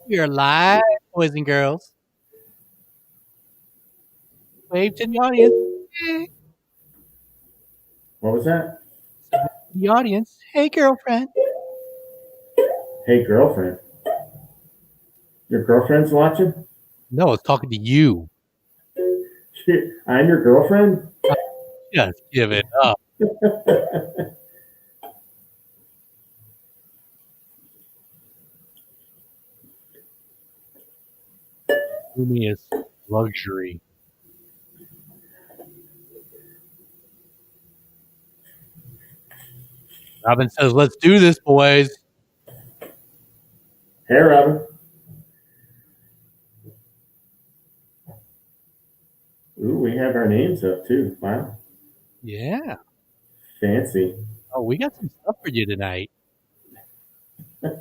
We are live, boys and girls. Wave to the audience. Hey. What was that? The audience. Hey, girlfriend. Hey, girlfriend. Your girlfriend's watching? No, I was talking to you. I'm your girlfriend? Just give it up. Roomiest luxury. Robin says, let's do this, boys. Hey, Robin. Ooh, we have our names up too. Wow. Yeah. Fancy. Oh, we got some stuff for you tonight. You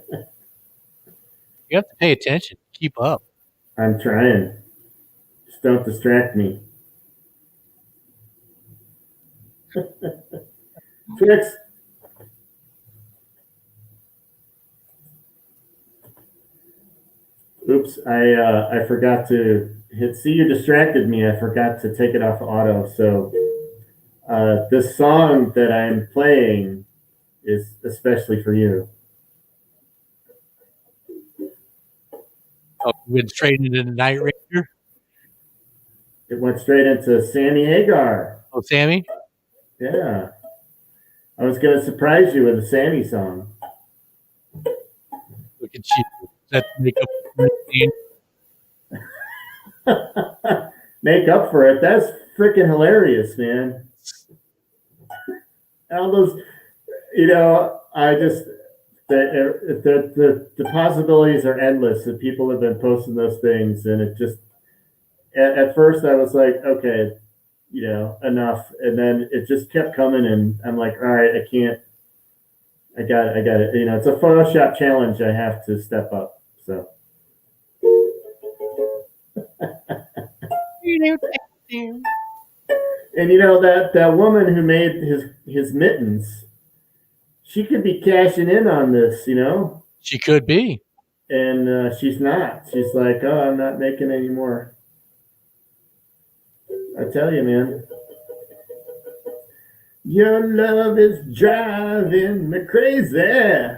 have to pay attention. Keep up. I'm trying. Just don't distract me. Twix. Oops, I forgot to hit. See, you distracted me. I forgot to take it off auto. So this song that I'm playing is especially for you. Oh, you went straight into the Night Ranger. It went straight into Sammy Hagar. Oh, Sammy? Yeah. I was going to surprise you with a Sammy song. Look at you. That's makeup. Make up for it. That's freaking hilarious, man. All those, I just the possibilities are endless. And people have been posting those things, and it just at first I was like, okay, enough, and then it just kept coming, and I'm like, all right, I can't. I got it. It's a Photoshop challenge. I have to step up. So. And that woman who made his mittens, she could be cashing in on this, She could be. And she's not. She's like, oh, I'm not making any more. I tell you, man. Your love is driving me crazy.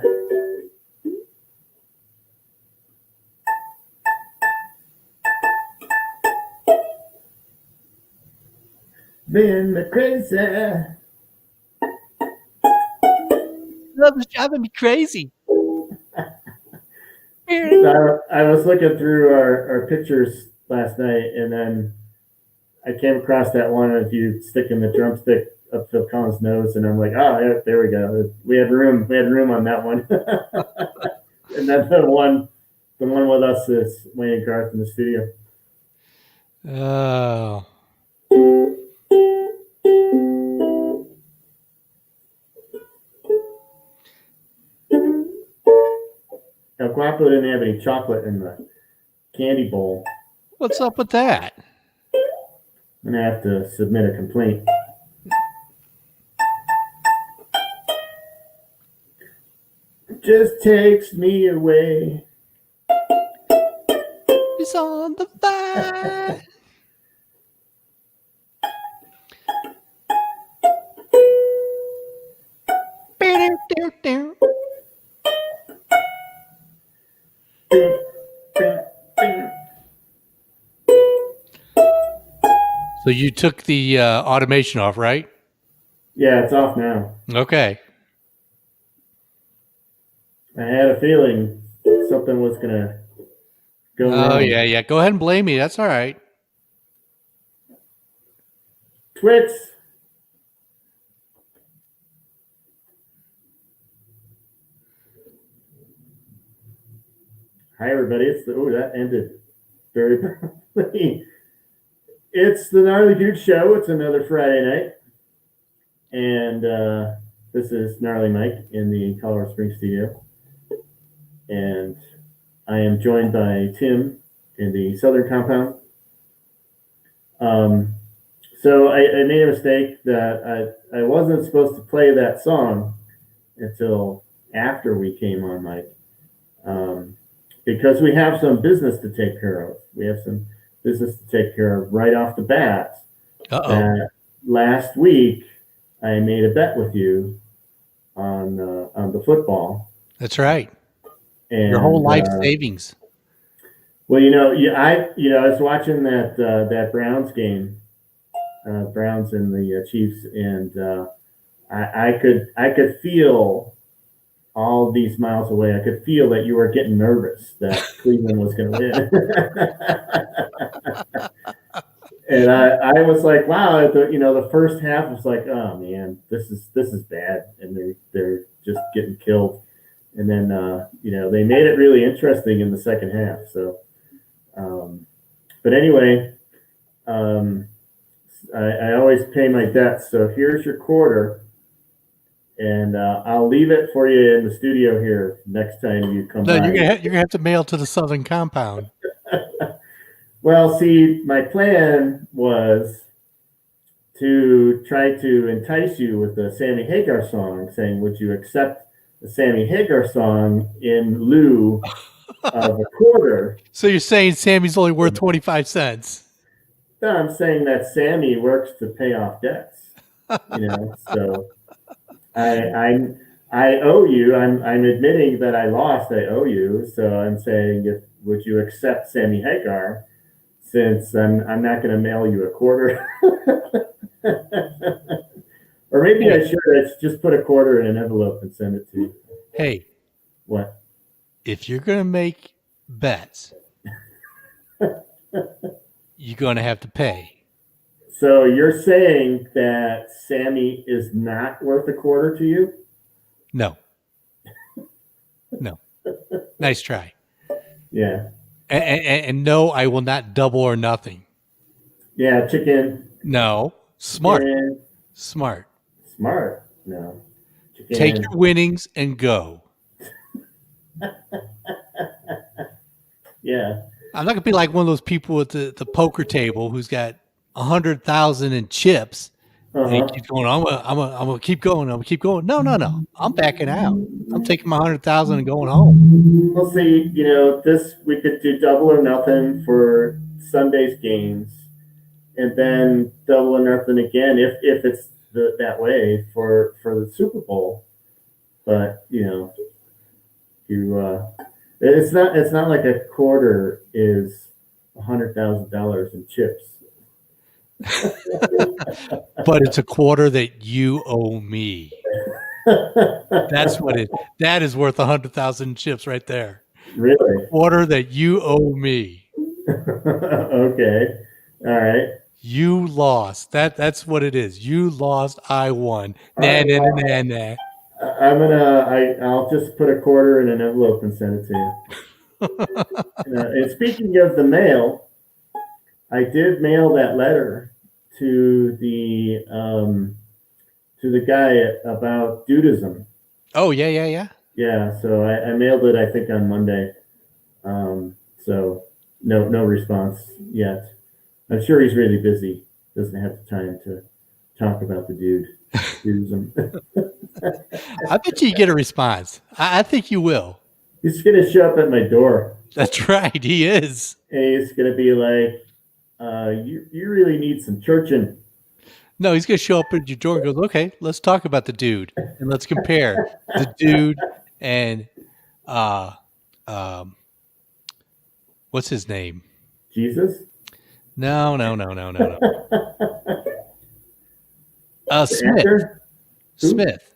Been me crazy. Love is driving me crazy. I was looking through our pictures last night, and then I came across that one of you sticking the drumstick up Phil Collins' nose, and I'm like, oh, yeah, there we go. We had room. We had room on that one. And then the one with us is Wayne and Garth in the studio. Oh. Now, Guapo didn't have any chocolate in the candy bowl. What's up with that? I'm going to have to submit a complaint. Just takes me away. It's on the fire. So you took the automation off, right? Yeah, it's off now. Okay. I had a feeling something was going to go wrong. Oh, yeah. Go ahead and blame me. That's all right. Twix. Hi, everybody. That ended very abruptly. It's the Gnarly Dudes show. It's another Friday night. And this is Gnarly Mike in the Colorado Springs studio. And I am joined by Tim in the Southern Compound. So I made a mistake that I wasn't supposed to play that song until after we came on, Mike. because we have some business to take care of. We have some business to take care of right off the bat. That last week I made a bet with you on the football. That's right. And, your whole life savings. Well, I was watching that Browns game, Browns and the Chiefs, and I could feel all these miles away. I could feel that you were getting nervous that Cleveland was going to win. And I was like, wow, the first half was like, oh man, this is bad, and they're just getting killed. And then they made it really interesting in the second half. So, but anyway, I always pay my debts. So here's your quarter, and I'll leave it for you in the studio here next time you come by. You're gonna have to mail to the Southern Compound. Well, see, my plan was to try to entice you with the Sammy Hagar song, saying, would you accept the Sammy Hagar song in lieu of a quarter? So you're saying Sammy's only worth 25 cents? No, I'm saying that Sammy works to pay off debts. So I owe you. I'm admitting that I lost. I owe you. So I'm saying, would you accept Sammy Hagar? Since I'm not going to mail you a quarter. Or maybe I should just put a quarter in an envelope and send it to you. Hey. What? If you're going to make bets, you're going to have to pay. So you're saying that Sammy is not worth a quarter to you? No. Nice try. Yeah. And no, I will not double or nothing. Yeah, chicken. No. Smart. Chicken. Smart. No. Chicken. Take your winnings and go. Yeah. I'm not going to be like one of those people at the poker table who's got 100,000 in chips. And he keeps going, I'm gonna keep going. I'm gonna keep going. No. I'm backing out. I'm taking my 100,000 and going home. We'll see. This we could do double or nothing for Sunday's games, and then double or nothing again if it's that way for the Super Bowl. But it's not like a quarter is $100,000 in chips. But it's a quarter that you owe me. That's what that is worth 100,000 chips right there. Really? A quarter that you owe me. Okay. All right. You lost. That's what it is. You lost. I won. Nah. I'll just put a quarter in an envelope and send it to you. And speaking of the mail, I did mail that letter to the guy about dudism. Oh yeah. Yeah, so I mailed it, I think, on Monday. So no response yet. I'm sure he's really busy. Doesn't have the time to talk about the dudism. I bet you get a response. I think you will. He's gonna show up at my door. That's right, he is. And he's gonna be like, you really need some churching. No, he's going to show up at your door and goes, okay, let's talk about the dude. And let's compare the dude and what's his name? Jesus? No. Smith.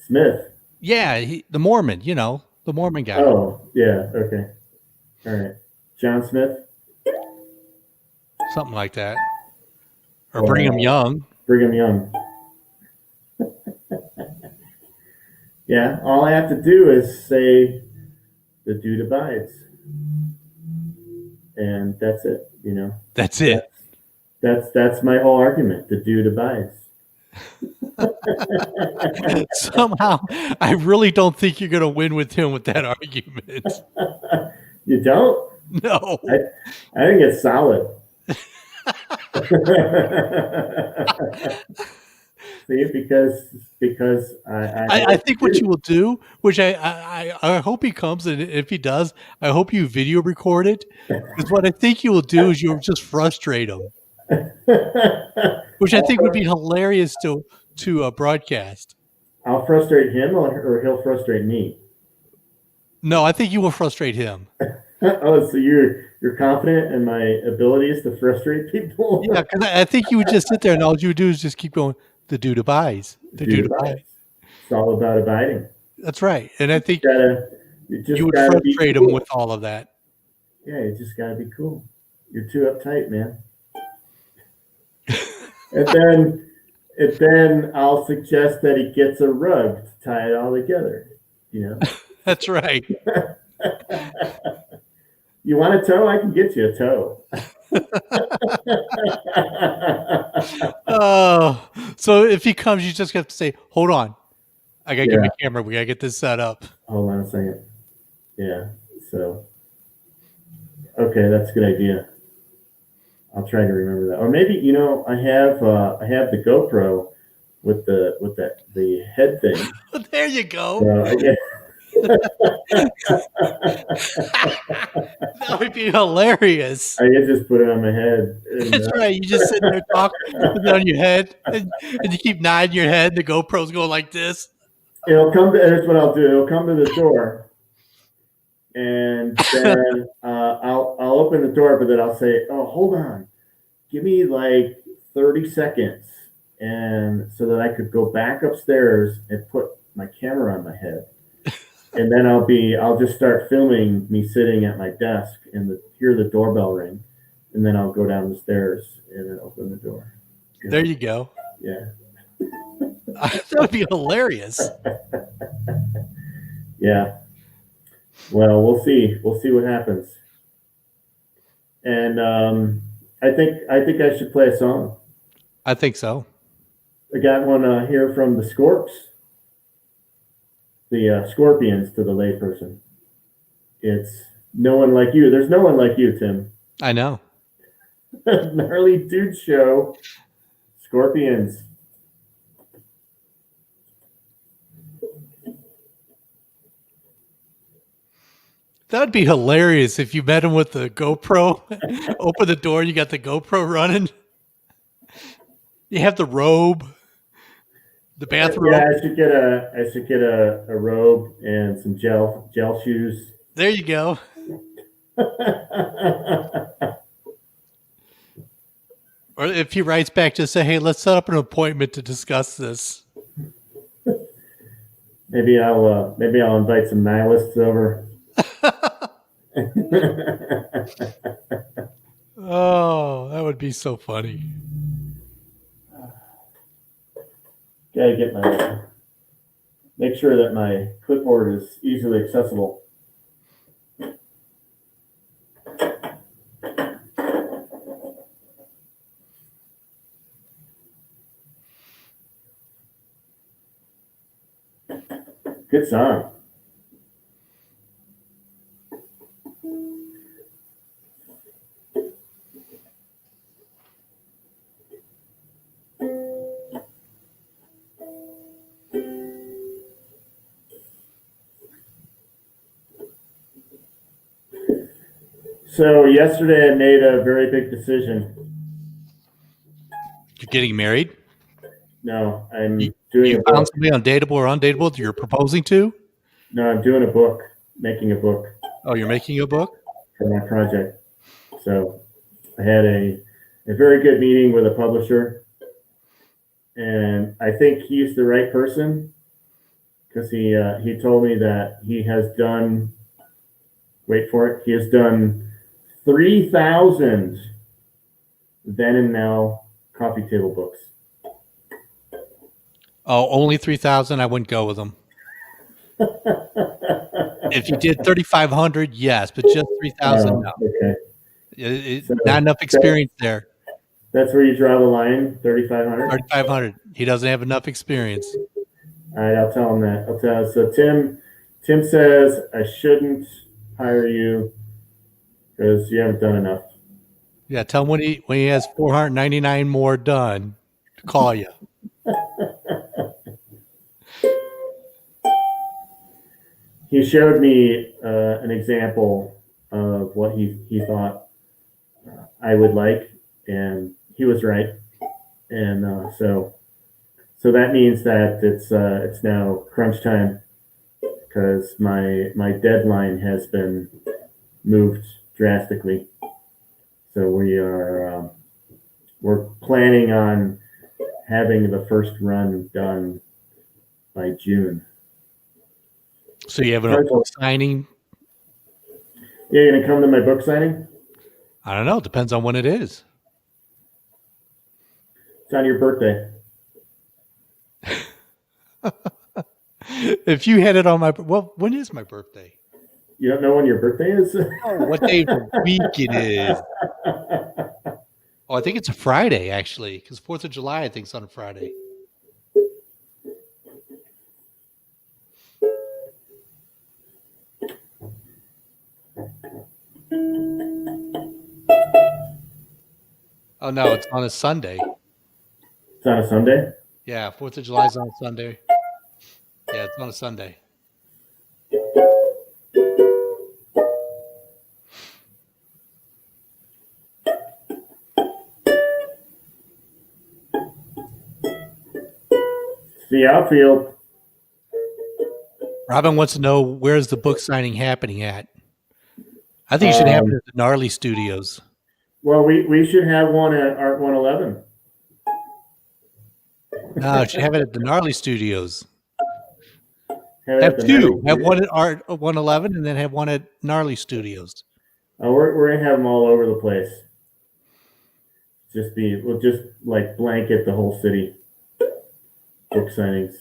Smith. Yeah, the Mormon, the Mormon guy. Oh, yeah, okay. All right. John Smith? Something like that. Or Brigham Young. Brigham Young. Yeah, all I have to do is say the dude abides. And that's it, That's it. That's my whole argument. The dude abides. Somehow, I really don't think you're going to win with him with that argument. You don't? No. I think it's solid. See, because I think what you will do, which I hope he comes, and if he does, I hope you video record it. Because what I think you will do is you'll just frustrate him, which I think would be hilarious to broadcast. I'll frustrate him, or he'll frustrate me. No, I think you will frustrate him. Oh, so you're confident in my abilities to frustrate people? Yeah, because I think you would just sit there and all you would do is just keep going. The dude abides. The dude abides. It's all about abiding. That's right, and I think you would frustrate him with all of that. Yeah, you just gotta be cool. You're too uptight, man. and then I'll suggest that he gets a rug to tie it all together. You know. That's right. You want a toe? I can get you a toe. Oh, so if he comes, you just have to say, "Hold on, I gotta get my camera. We gotta get this set up." Hold on a second. Yeah. So, okay, that's a good idea. I'll try to remember that. Or maybe I have the GoPro with the head thing. There you go. That would be hilarious. I could just put it on my head. That's right. You just sit there talking, put it on your head, and you keep nodding your head. The GoPro's going like this. It'll come to. Here's what I'll do. It'll come to the door, and then I'll open the door, but then I'll say, "Oh, hold on, give me like 30 seconds," and so that I could go back upstairs and put my camera on my head. And then I'll just start filming me sitting at my desk and hear the doorbell ring. And then I'll go down the stairs and then open the door. There you go. Yeah. That would be hilarious. Yeah. Well, we'll see. We'll see what happens. And I think I should play a song. I think so. I got one here from the Scorps. The Scorpions to the layperson. It's No One Like You. There's no one like you, Tim. I know. Gnarly Dudes Show. Scorpions. That would be hilarious if you met him with the GoPro. Open the door, you got the GoPro running. You have the robe. The bathroom. Yeah, I should get a robe and some gel shoes. There you go. Or if he writes back, just say, "Hey, let's set up an appointment to discuss this." Maybe I'll invite some nihilists over. Oh, that would be so funny. Gotta make sure that my clipboard is easily accessible. Good song. So yesterday I made a very big decision. You're getting married? No, I'm doing a book. Found somebody on Dateable or Undateable that you're proposing to? No, I'm doing a book, making a book. Oh, you're making a book? For my project. So I had a very good meeting with a publisher, and I think he's the right person because he told me that he has done, wait for it, he has done 3,000 then and now coffee table books. Oh, only 3,000? I wouldn't go with them. If you did 3,500, yes, but just 3,000, no. Okay. Not enough experience there. That's where you draw the line, 3,500? 3,500. He doesn't have enough experience. All right, I'll tell him that. I'll tell him. So Tim says I shouldn't hire you because you haven't done enough. Yeah, tell him when he has 499 more done to call you. he showed me an example of what he thought I would like, and he was right. And so that means that it's now crunch time because my deadline has been moved drastically. So we're planning on having the first run done by June. So you have a book signing? Yeah, you're gonna come to my book signing? I don't know. Depends on when it is. It's on your birthday. If you had it on when is my birthday? You don't know when your birthday is? Oh, what day of the week it is? Oh, I think it's a Friday actually, because 4th of July I think is on a Friday. Oh no, it's on a Sunday. It's on a Sunday? Yeah, 4th of July is on a Sunday. Yeah, it's on a Sunday. It's the outfield. Robin wants to know where's the book signing happening at. I think you should have it at the Gnarly Studios. Well, we should have one at Art 111. No, you should have it at the Gnarly Studios. Have two. Have one at Art 111 and then have one at Gnarly Studios. We're gonna have them all over the place. We'll just like blanket the whole city. Book signings.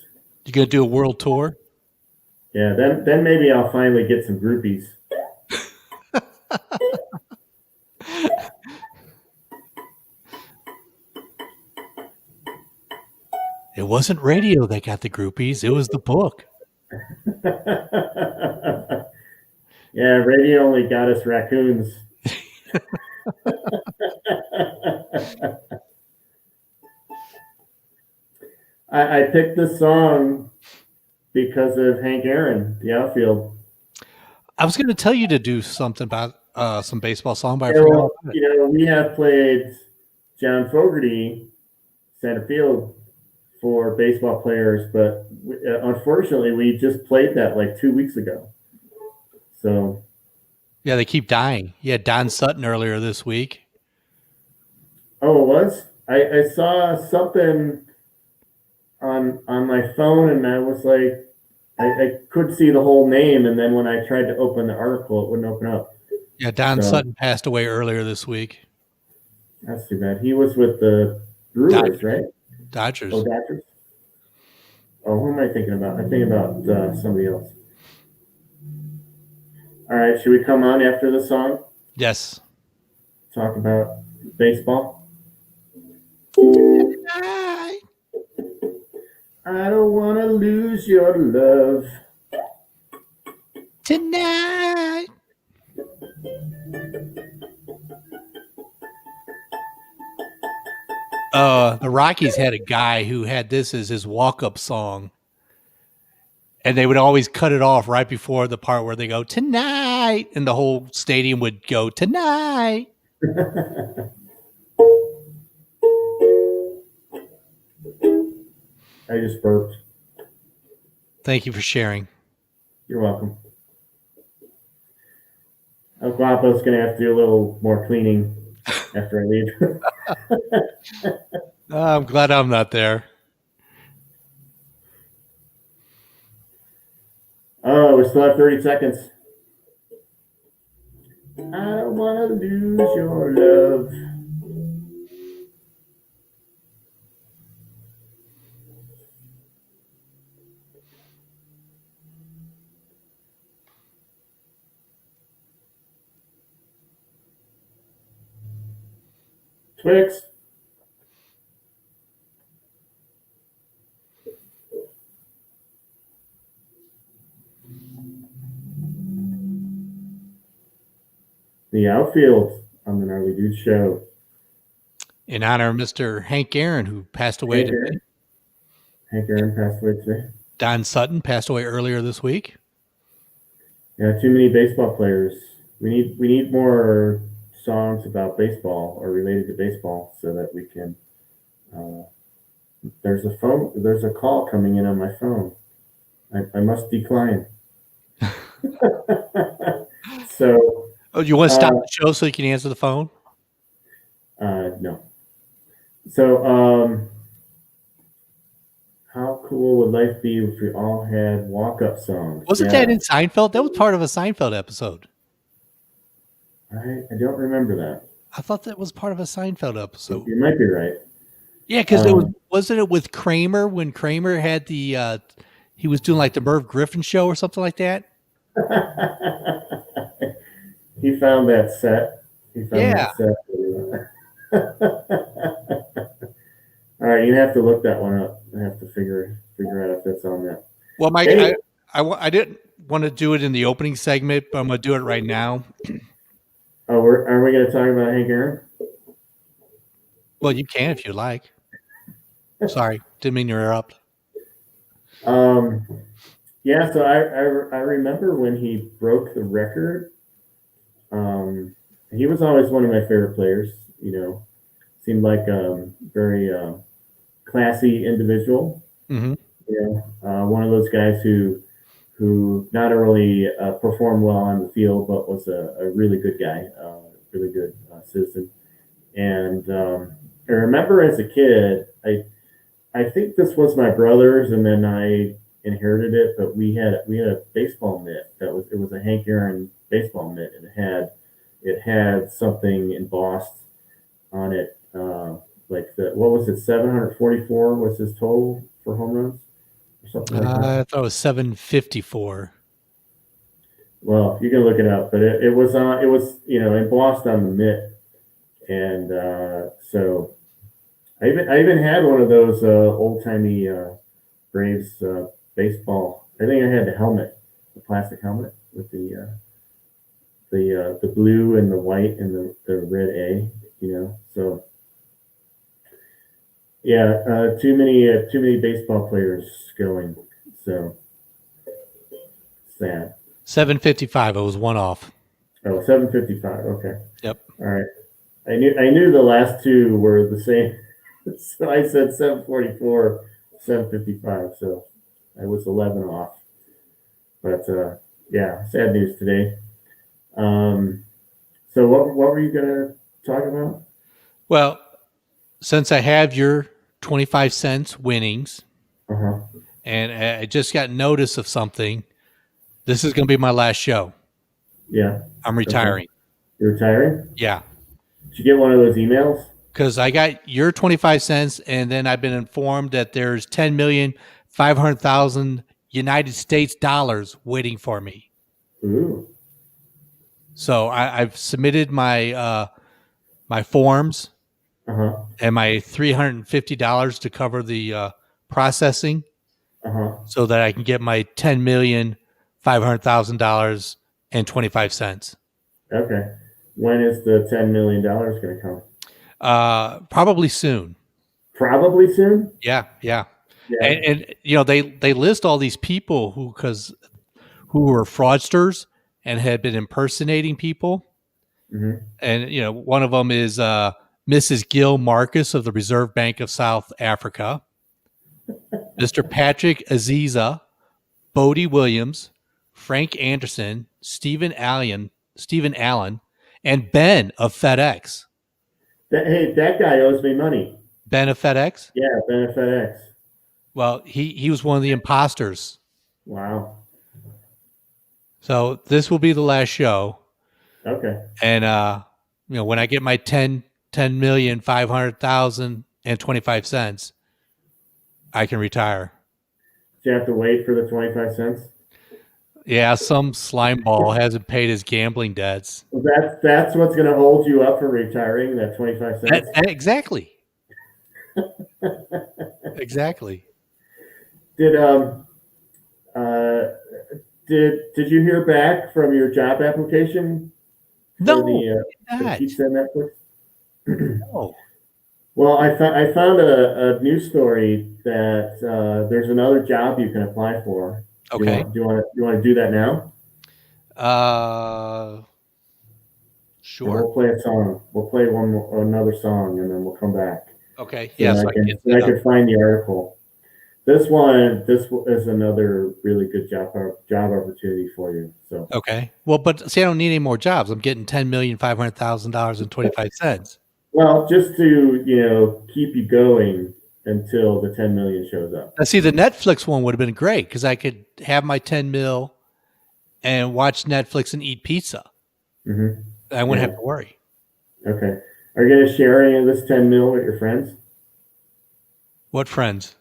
You gonna do a world tour? Yeah, then maybe I'll finally get some groupies. It wasn't radio that got the groupies. It was the book. Yeah, radio only got us raccoons. I picked this song because of Hank Aaron, The Outfield. I was going to tell you to do something about some baseball song, but I forgot. We have played John Fogerty center field for baseball players, but unfortunately, we just played that like 2 weeks ago. So, yeah, they keep dying. Yeah, Don Sutton earlier this week. Oh, it was? I saw something on my phone, and I was like, I could see the whole name, and then when I tried to open the article, it wouldn't open up. Yeah, Don Sutton passed away earlier this week. That's too bad. He was with the Brewers, right? Dodgers. Oh, Dodgers. Oh, who am I thinking about? I'm thinking about somebody else. All right, should we come on after the song? Yes. Talk about baseball? I don't want to lose your love tonight. The Rockies had a guy who had this as his walk-up song, and they would always cut it off right before the part where they go tonight, and the whole stadium would go tonight. I just burped. Thank you for sharing. You're welcome. El Guapo's going to have to do a little more cleaning after I leave. I'm glad I'm not there. Oh, we still have 30 seconds. I don't want to lose your love. Twix. The outfield on the Gnarly Dudes show. In honor of Mr. Hank Aaron, who passed away today. Hank Aaron passed away today. Don Sutton passed away earlier this week. Yeah, too many baseball players. We need more songs about baseball or related to baseball so that we can. Uh, there's a call coming in on my phone. I must decline. So Oh, you want to uh, stop the show so you can answer the phone? no. So how cool would life be if we all had walk-up songs? Wasn't that in Seinfeld? That was part of a Seinfeld episode. I don't remember that. I thought that was part of a Seinfeld episode. You might be right. Yeah, because wasn't it with Kramer when Kramer had the he was doing like the Merv Griffin show or something like that? He found that set. He found Yeah. that set. All right, you have to look that one up. I have to figure out if that's on that. Well, Mike, Anyway. I didn't want to do it in the opening segment, but I'm going to do it right now. Oh, are we going to talk about Hank Aaron? Well, you can if you like. Sorry, didn't mean to interrupt. Yeah, so I remember when he broke the record. He was always one of my favorite players. You know, seemed like a very classy individual. Mm-hmm. Yeah, one of those guys who not only performed well on the field, but was a really good guy, really good citizen. And I remember as a kid, I think this was my brother's, and then I inherited it. But we had a baseball mitt it was a Hank Aaron baseball mitt, and it had something embossed on it, like what was it, 744 was his total for home runs or something like that. I thought it was 754. Well, you can look it up, but it was embossed on the mitt, and so I even had one of those old timey Braves baseball. I think I had the plastic helmet with the blue and the white and the red A. So yeah, too many baseball players going. So sad. 755. It was one off. Oh, 755. Okay. Yep. All right. I knew the last two were the same. So I said 744, 755. So I was 11 off. But yeah, sad news today. So what were you gonna talk about? Well, since I have your 25 cents winnings, and I just got notice of something, this is going to be my last show. Yeah. I'm retiring. Okay. You're retiring? Yeah. Did you get one of those emails? Because I got your 25 cents, and then I've been informed that there's 10,500,000 United States dollars waiting for me. Ooh. So I've submitted my my forms and my $350 to cover the processing, so that I can get my $10,500,000 and 25 cents. Okay. When is the $10 million going to come? Probably soon. Probably soon? Yeah. And they list all these people who were fraudsters and had been impersonating people. Mm-hmm. And one of them is Mrs. Gil Marcus of the Reserve Bank of South Africa, Mr. Patrick Aziza, Bodie Williams, Frank Anderson, Stephen Allen, and Ben of FedEx. That guy owes me money. Ben of FedEx? Yeah, Ben of FedEx. Well, he was one of the imposters. Wow. So this will be the last show. Okay. And when I get my 10,500,000 and 25 cents, I can retire. Do you have to wait for the 25 cents? Yeah, some slime ball hasn't paid his gambling debts. That's what's going to hold you up for retaring, that 25 cents? Exactly. Exactly. Did you hear back from your job application? No, for the pizza Netflix? No. Well, I found a news story that there's another job you can apply for. Okay. Do you want to do that now? And Sure. we'll play a song. We'll play another song, and then we'll come back. Okay. So Yeah. I So I can can get so I set up. can find the article. This is another really good job opportunity for you. So Okay. Well, but see, I don't need any more jobs. I'm getting $10,500,000.25. well, just to keep you going until the 10 million shows up. Now, see, the Netflix one would have been great because I could have my 10 mil and watch Netflix and eat pizza. Mm-hmm. I wouldn't Yeah. have to worry. Okay. Are you going to share any of this 10 mil with your friends? What friends?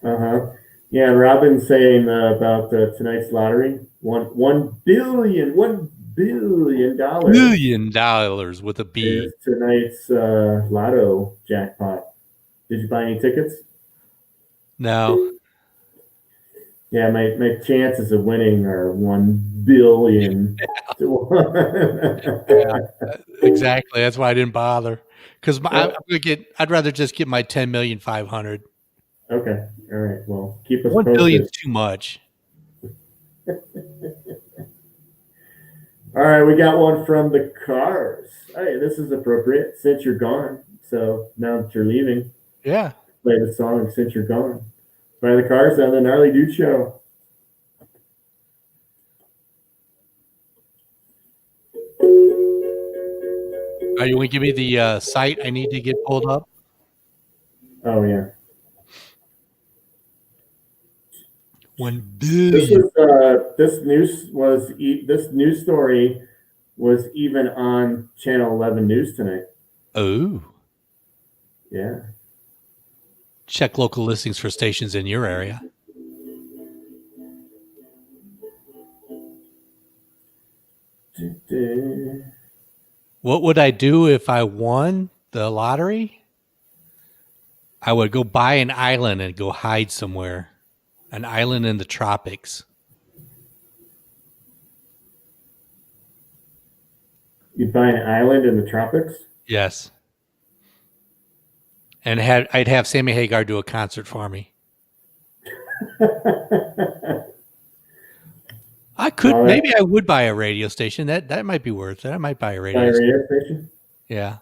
Uh-huh. Yeah, Robin's saying about tonight's lottery, $1 billion $1 billion with a B. is tonight's lotto jackpot. Did you buy any tickets? No. Yeah, my chances of winning are 1 billion to 1. Yeah, exactly. That's why I didn't bother. Because I'd rather just get my 10,500,000. Okay, all right. Well, keep us 1 billion posted. is too much. All right, we got one from the Cars. Hey, this is appropriate since you're gone. So now that you're leaving, Yeah. play the song "Since You're Gone" by the Cars on the Gnarly Dude Show. You want to give me the site I need to get pulled up? Oh yeah, 1 billion. this news story was even on Channel 11 News tonight. Oh. Yeah. Check local listings for stations in your area. What would I do if I won the lottery? I would go buy an island and go hide somewhere. An island in the tropics. You'd buy an island in the tropics? Yes. And I'd have Sammy Hagar do a concert for me. I could maybe I would buy a radio station. That might be worth it. I might buy a radio station. Yeah.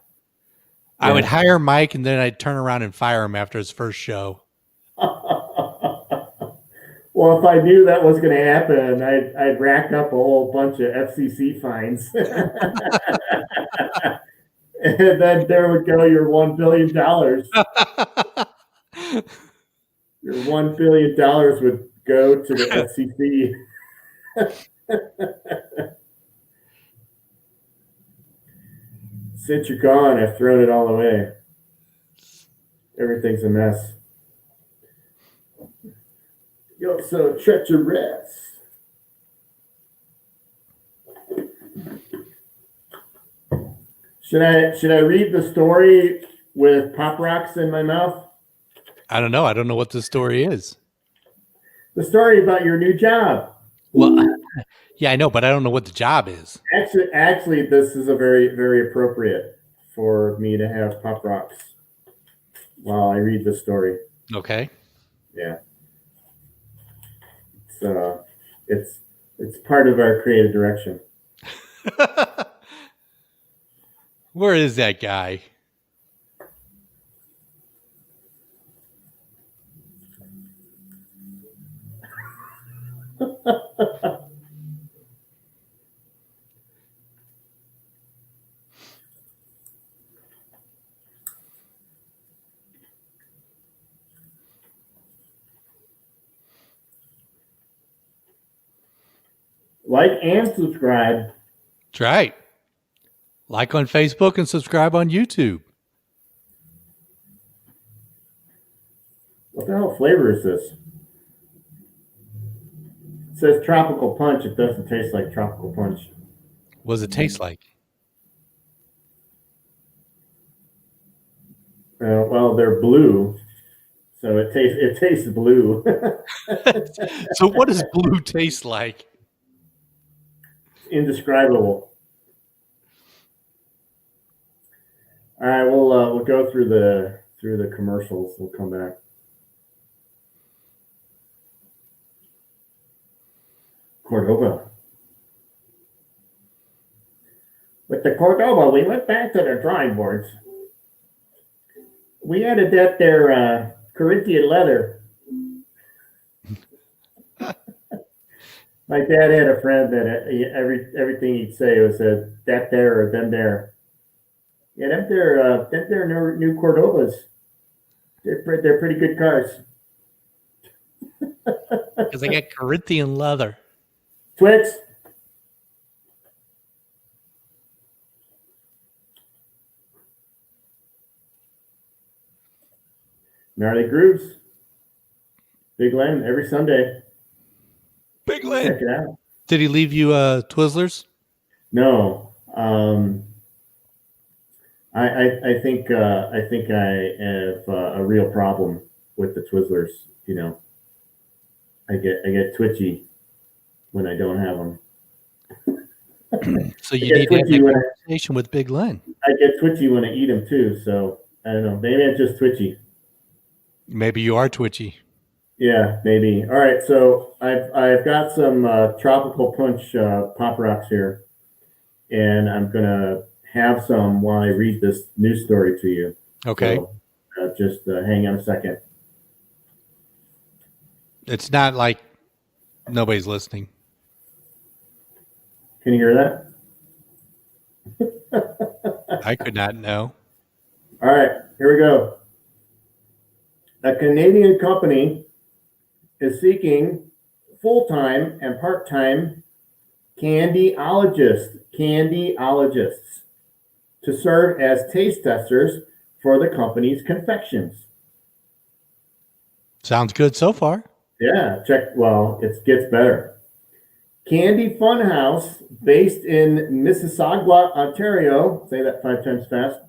I would hire Mike and then I'd turn around and fire him after his first show. Well, if I knew that was going to happen, I'd rack up a whole bunch of FCC fines. And then there would go your $1 billion. Your $1 billion would go to the FCC. Since you're gone, I've thrown it all away. Everything's a mess. You're so treacherous. Should I read the story with Pop Rocks in my mouth? I don't know. I don't know what the story is. The story about your new job. Well, yeah, I know, but I don't know what the job is. Actually, this is a very, very appropriate for me to have Pop Rocks while I read the story. Okay. Yeah. It's part of our creative direction. Where is that guy? Like and subscribe. That's right. Like on Facebook and subscribe on YouTube. What the hell flavor is this? It says tropical punch. It doesn't taste like tropical punch. What does it taste like? Well, they're blue, so it tastes blue. So what does blue taste like? Indescribable. All right, we'll go through the commercials. We'll come back. Cordova. With the Cordova, we went back to the drawing boards. We added that there Corinthian leather. My dad had a friend that everything he'd say was that there or them there. Yeah, them there new Cordovas. They're pretty good cars. Because they got Corinthian leather. Twix. Gnarly Grooves. Big Len every Sunday. Big Len. Check it out. Did he leave you Twizzlers? No. I think I have a real problem with the Twizzlers. You know, I get twitchy when I don't have them. So you need to have a conversation with Big Len. I get twitchy when I eat them too. So I don't know. Maybe I'm just twitchy. Maybe you are twitchy. Yeah, maybe. All right. So I've got some tropical punch pop rocks here, and I'm gonna have some while I read this news story to you. Okay. So, just hang on a second. It's not like nobody's listening. Can you hear that? I could not know. All right, here we go. A Canadian company is seeking full-time and part-time candyologists to serve as taste testers for the company's confections. Sounds good so far. Yeah, well, it gets better. Candy Funhouse, based in Mississauga, Ontario, say that 5 times fast,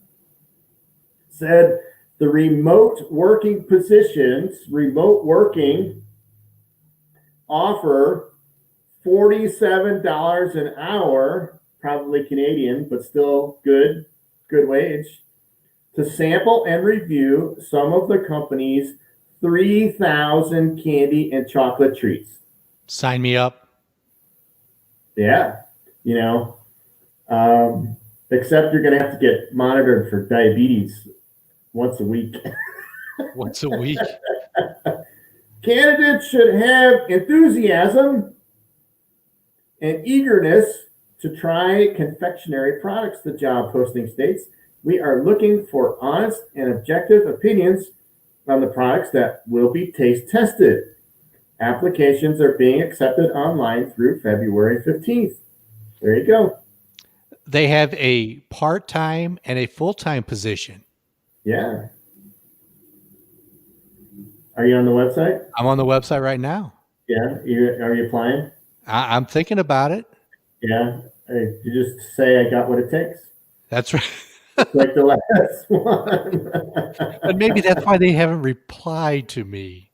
said the remote working offer $47 an hour, probably Canadian, but still good wage, to sample and review some of the company's 3,000 candy and chocolate treats. Sign me up. Yeah, you know, except you're going to have to get monitored for diabetes once a week. Once a week. Candidates should have enthusiasm and eagerness to try confectionery products, the job posting states. We are looking for honest and objective opinions on the products that will be taste tested. Applications are being accepted online through February 15th. There you go. They have a part-time and a full-time position. Yeah. Are you on the website? I'm on the website right now. Yeah. Are you applying? I'm thinking about it. Yeah. You just say I got what it takes. That's right. Like the last one. But maybe that's why they haven't replied to me.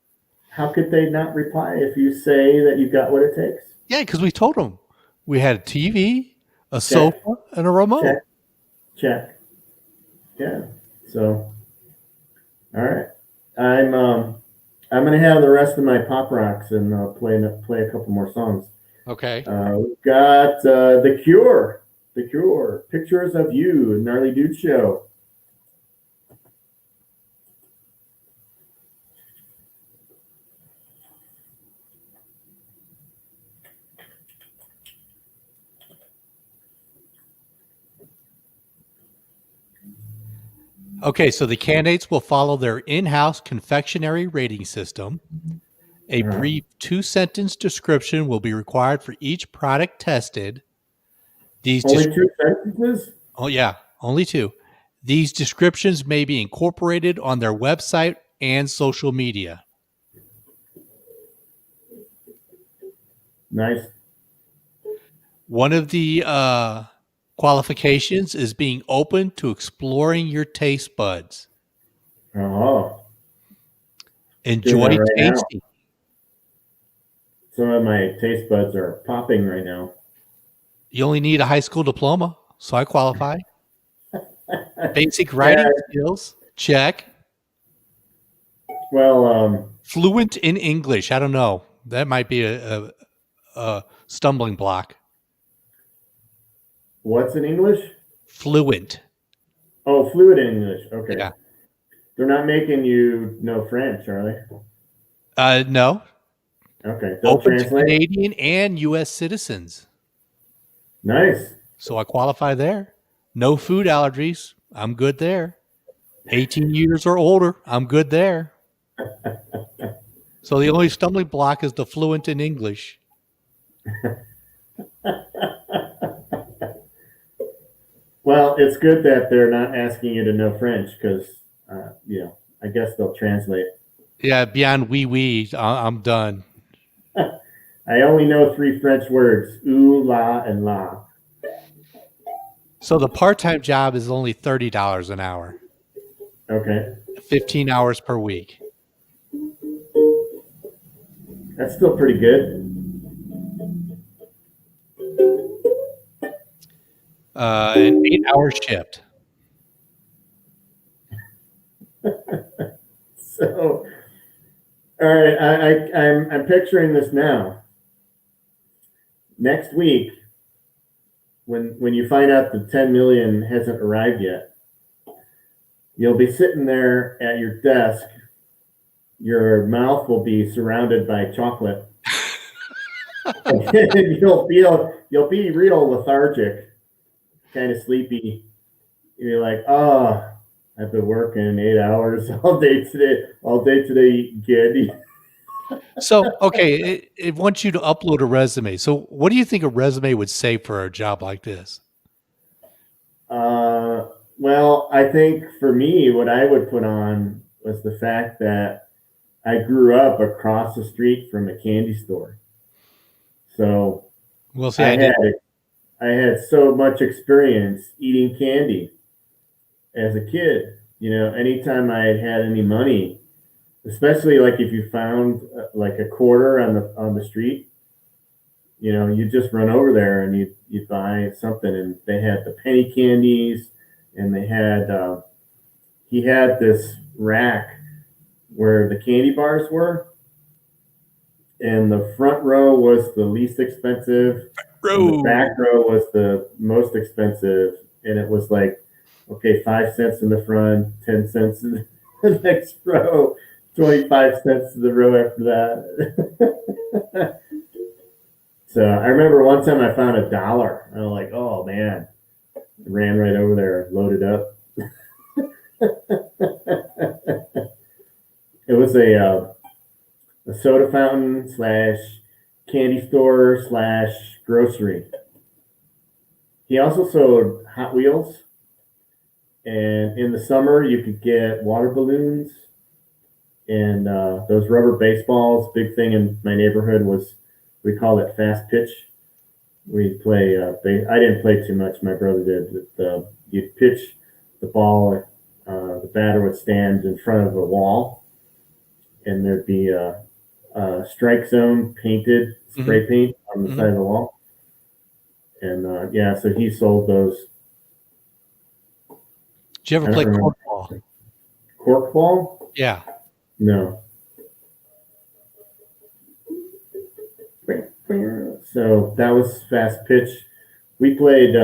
How could they not reply if you say that you got what it takes? Yeah, because we told them we had a TV, a sofa, and a remote. Check. Yeah. So, all right. I'm going to have the rest of my pop rocks and play a couple more songs. Okay. We've got The Cure, Pictures of You, Gnarly Dudes Show. Okay, so the candidates will follow their in-house confectionery rating system. A brief 2-sentence description will be required for each product tested. Only 2 sentences? Oh, yeah, only 2. These descriptions may be incorporated on their website and social media. Nice. One of the qualifications is being open to exploring your taste buds. Oh. Enjoy tasting. Now. Some of my taste buds are popping right now. You only need a high school diploma, so I qualify. Basic writing skills, check. Well, fluent in English. I don't know. That might be a stumbling block. What's in English? Fluent. Oh, fluent English. Okay. Yeah. They're not making you know French, are they? No. Okay. They'll Open to translate. Canadian and U.S. citizens. Nice. So I qualify there. No food allergies. I'm good there. 18 years or older. I'm good there. So the only stumbling block is the fluent in English. Well, it's good that they're not asking you to know French because, I guess they'll translate. Yeah, beyond wee, I'm done. I only know 3 French words: ooh, la, and la. So the part-time job is only $30 an hour, Okay. 15 hours per week. That's still pretty good. An 8-hour shift. So, all right, I'm picturing this now. Next week, when you find out the 10 million hasn't arrived yet, you'll be sitting there at your desk. Your mouth will be surrounded by chocolate. And you'll be real lethargic, kind of sleepy. You're like, oh, I've been working 8 hours all day today eating candy. So, okay, it wants you to upload a resume. So what do you think a resume would say for a job like this? Well, I think for me, what I would put on was the fact that I grew up across the street from a candy store. So Well, see, I I did. had so much experience eating candy as a kid. Anytime I had any money, especially like if you found like a quarter on the street, you just run over there and you buy something. And they had the penny candies, and they had he had this rack where the candy bars were, and the front row was the least expensive, and the back row was the most expensive, and it was like, okay, 5 cents in the front, 10 cents in the next row, 25 cents in the row after that. So I remember one time I found $1. I was like, oh man, I ran right over there, loaded up. It was a soda fountain / candy store / grocery. He also sold Hot Wheels, and in the summer you could get water balloons and those rubber baseballs. Big thing in my neighborhood was, we called it fast pitch. We'd play. I didn't play too much. My brother did. But, you'd pitch the ball. The batter would stand in front of a wall, and there'd be a strike zone painted, spray paint on the side of the wall. And so he sold those. Did you ever play corkball? Corkball? Yeah. No. So that was fast pitch. We played.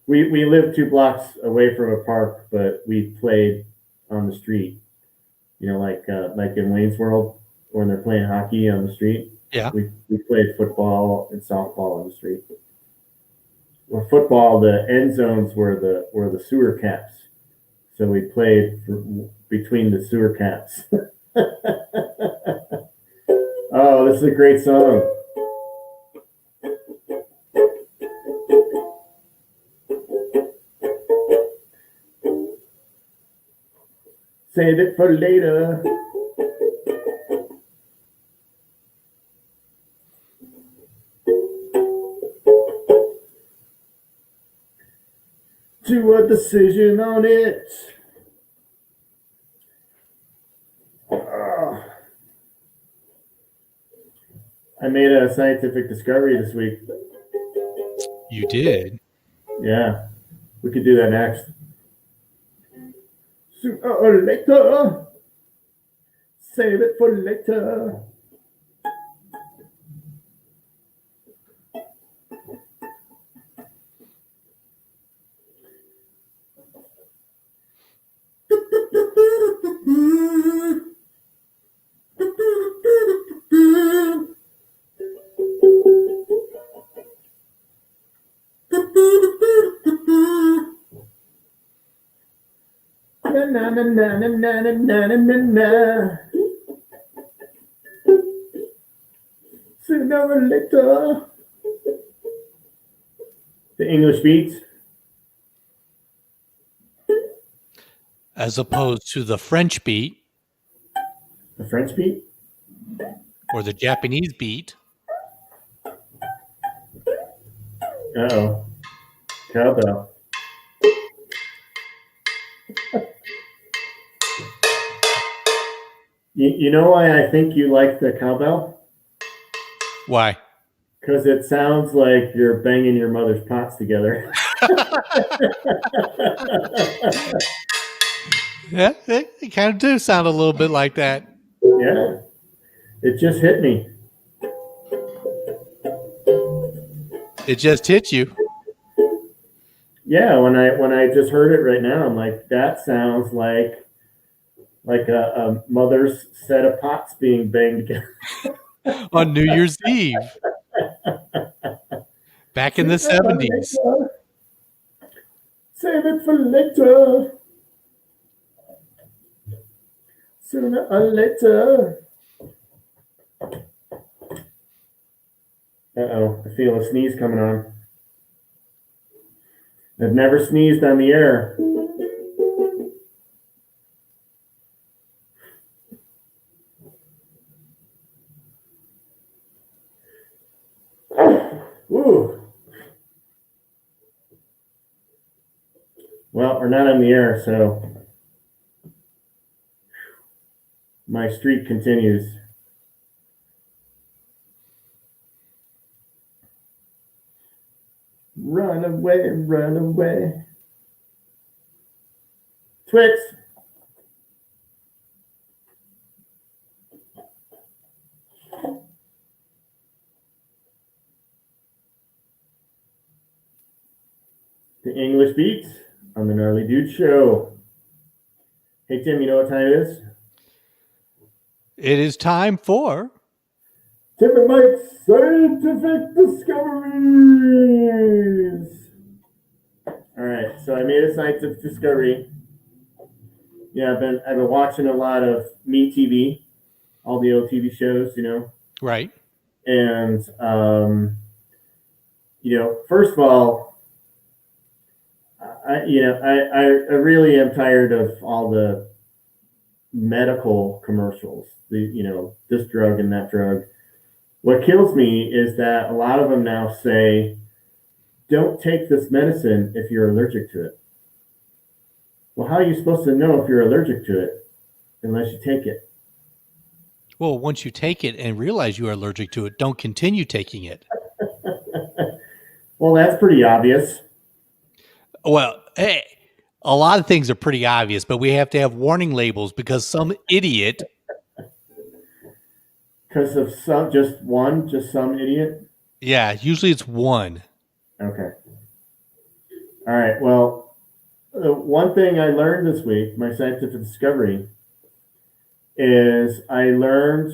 We lived 2 blocks away from a park, but we played on the street. Like in Wayne's World when they're playing hockey on the street. Yeah. We played football and softball on the street. Well, football, the end zones were the sewer caps, so we played between the sewer caps. Oh, this is a great song. Save it for later. Do a decision on it. I made a scientific discovery this week. You did? Yeah. We could do that next. Sooner or later. Save it for later. na na na na na na na na na. Sooner or later. The English beats. As opposed to the French beat. The French beat? Or the Japanese beat. Uh-oh. Cowbell. You know why I think you like the cowbell? Why? Because it sounds like you're banging your mother's pots together. Yeah, it kind of do sound a little bit like that. Yeah. It just hit me. It just hit you. Yeah, when I just heard it right now, I'm like, that sounds like a mother's set of pots being banged together. On New Year's Eve. Back in the 70s. Save it for later. Sooner or later. Uh-oh, I feel a sneeze coming on. I've never sneezed on the air. Ooh. Well, we're not on the air, so my streak continues. Run away, run away. Twix. The English Beats on the Gnarly Dudes show. Hey, Tim, you know what time it is? It is time for Tim and Mike's Scientific Discoveries. All right, so I made a scientific discovery. Yeah, I've been watching a lot of Me TV, all the old TV shows, you know. right. And you know, first of all, I really am tired of all the medical commercials. This drug and that drug. What kills me is that a lot of them now say, "Don't take this medicine if you're allergic to it." Well, how are you supposed to know if you're allergic to it unless you take it? Well, once you take it and realize you are allergic to it, don't continue taking it. Well, that's pretty obvious. Well, hey, a lot of things are pretty obvious, but we have to have warning labels because some idiot. Because of just some idiot? Yeah, usually it's one. Okay. All right. Well, one thing I learned this week, my scientific discovery, is I learned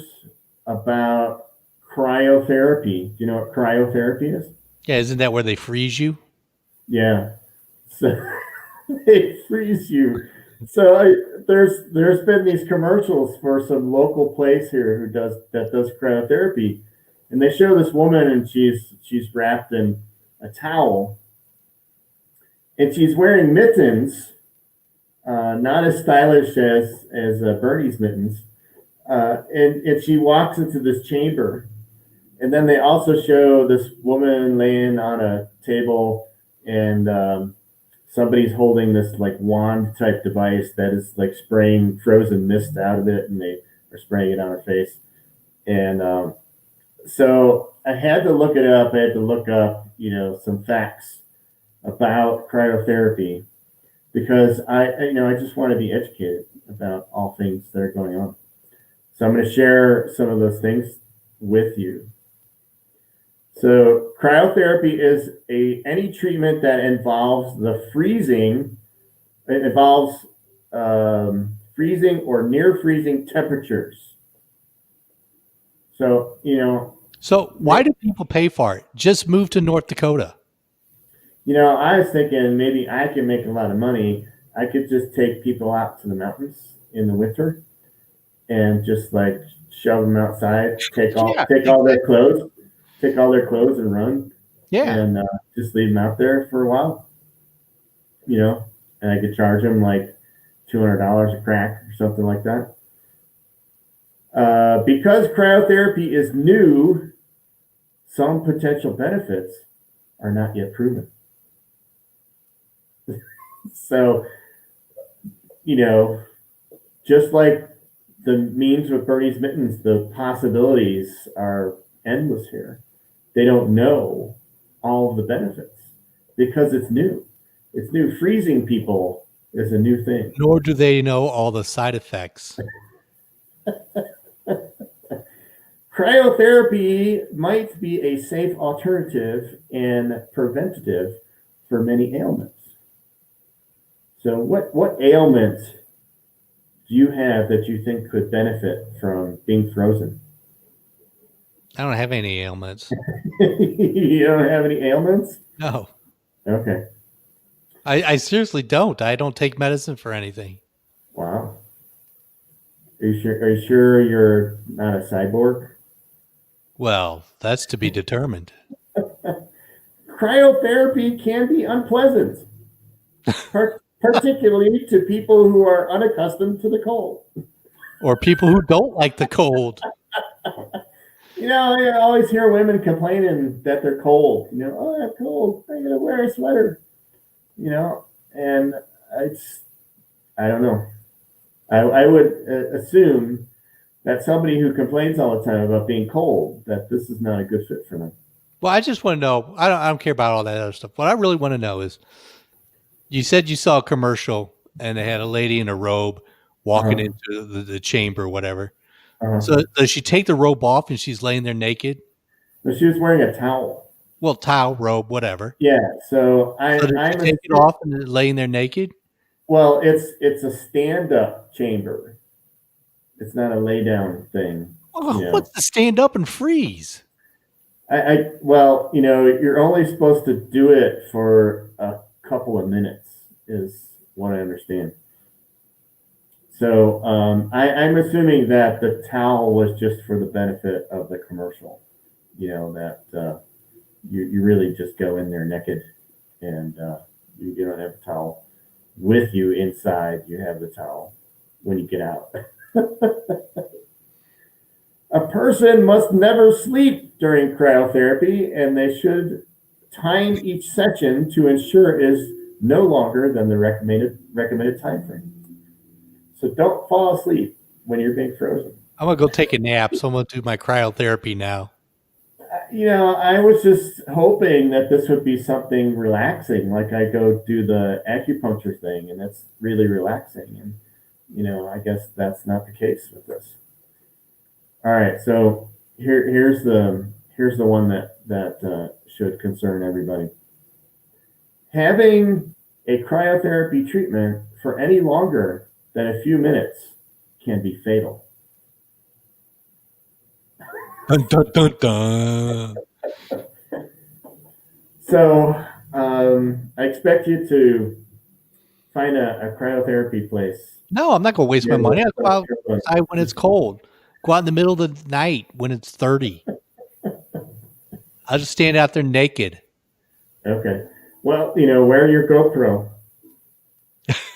about cryotherapy. Do you know what cryotherapy is? Yeah, isn't that where they freeze you? Yeah. So they freeze you. So there's been these commercials for some local place here who does cryotherapy, and they show this woman and she's wrapped in a towel, and she's wearing mittens, not as stylish as Bernie's mittens, and she walks into this chamber, and then they also show this woman laying on a table, and somebody's holding this like wand type device that is like spraying frozen mist out of it, and they are spraying it on her face. And so I had to look it up. I had to look up, some facts about cryotherapy because I just want to be educated about all things that are going on. So I'm going to share some of those things with you. So cryotherapy is any treatment that involves the freezing. It involves freezing or near freezing temperatures. So So why do people pay for it? Just move to North Dakota. I was thinking maybe I can make a lot of money. I could just take people out to the mountains in the winter and just like shove them outside, take all their clothes, and run, and just leave them out there for a while, and I could charge them like $200 a crack or something like that. Because cryotherapy is new, some potential benefits are not yet proven. So, just like the memes with Bernie's mittens, the possibilities are endless here. They don't know all of the benefits because it's new. It's new. Freezing people is a new thing. Nor do they know all the side effects. Cryotherapy might be a safe alternative and preventative for many ailments. So what ailment do you have that you think could benefit from being frozen? I don't have any ailments. You don't have any ailments? No. Okay. I seriously don't. I don't take medicine for anything. Wow. Are you sure you're not a cyborg? Well, that's to be determined. Cryotherapy can be unpleasant, particularly to people who are unaccustomed to the cold. Or people who don't like the cold. I always hear women complaining that they're cold. Oh, I'm cold. I gotta wear a sweater. And I don't know. I would assume that somebody who complains all the time about being cold, that this is not a good fit for them. Well, I just want to know. I don't care about all that other stuff. What I really want to know is, you said you saw a commercial and they had a lady in a robe walking into the chamber or whatever. So does she take the robe off and she's laying there naked? No, she was wearing a towel. Well, towel, robe, whatever. Yeah. So I'm take it off and then laying there naked. Well, it's a stand-up chamber. It's not a lay-down thing. What's the stand up and freeze? Well, you're only supposed to do it for a couple of minutes, is what I understand. So I'm assuming that the towel was just for the benefit of the commercial. That you really just go in there naked, and you don't have a towel with you inside. You have the towel when you get out. A person must never sleep during cryotherapy, and they should time each session to ensure it is no longer than the recommended time frame. So don't fall asleep when you're being frozen. I'm going to go take a nap, so I'm going to do my cryotherapy now. I was just hoping that this would be something relaxing, like I go do the acupuncture thing, and it's really relaxing. And, I guess that's not the case with this. All right, so here's the one that should concern everybody. Having a cryotherapy treatment for any longer than a few minutes can be fatal. Dun, dun, dun, dun. So I expect you to find a cryotherapy place. No, I'm not going to waste my money. I'll go outside when it's cold. Go out in the middle of the night when it's 30. I'll just stand out there naked. Okay. Well, wear your GoPro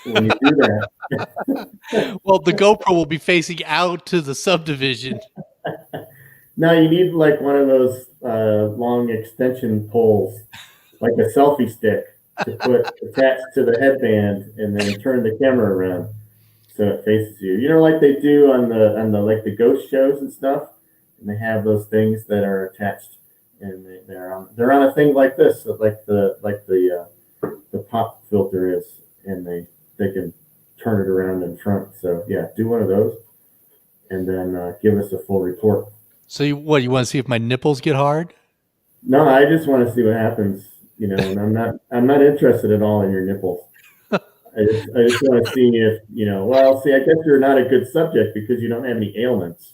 when you do that. Well, the GoPro will be facing out to the subdivision. No, you need like one of those long extension poles, like a selfie stick, to put attached to the headband, and then turn the camera around so it faces you. Like they do on the ghost shows and stuff, and they have those things that are attached, and they're on a thing like this, like the pop filter is, and they can turn it around in front. So yeah, do one of those, and then give us a full report. So you want to see if my nipples get hard? No, I just want to see what happens. And I'm not interested at all in your nipples. I just want to see if I guess you're not a good subject because you don't have any ailments.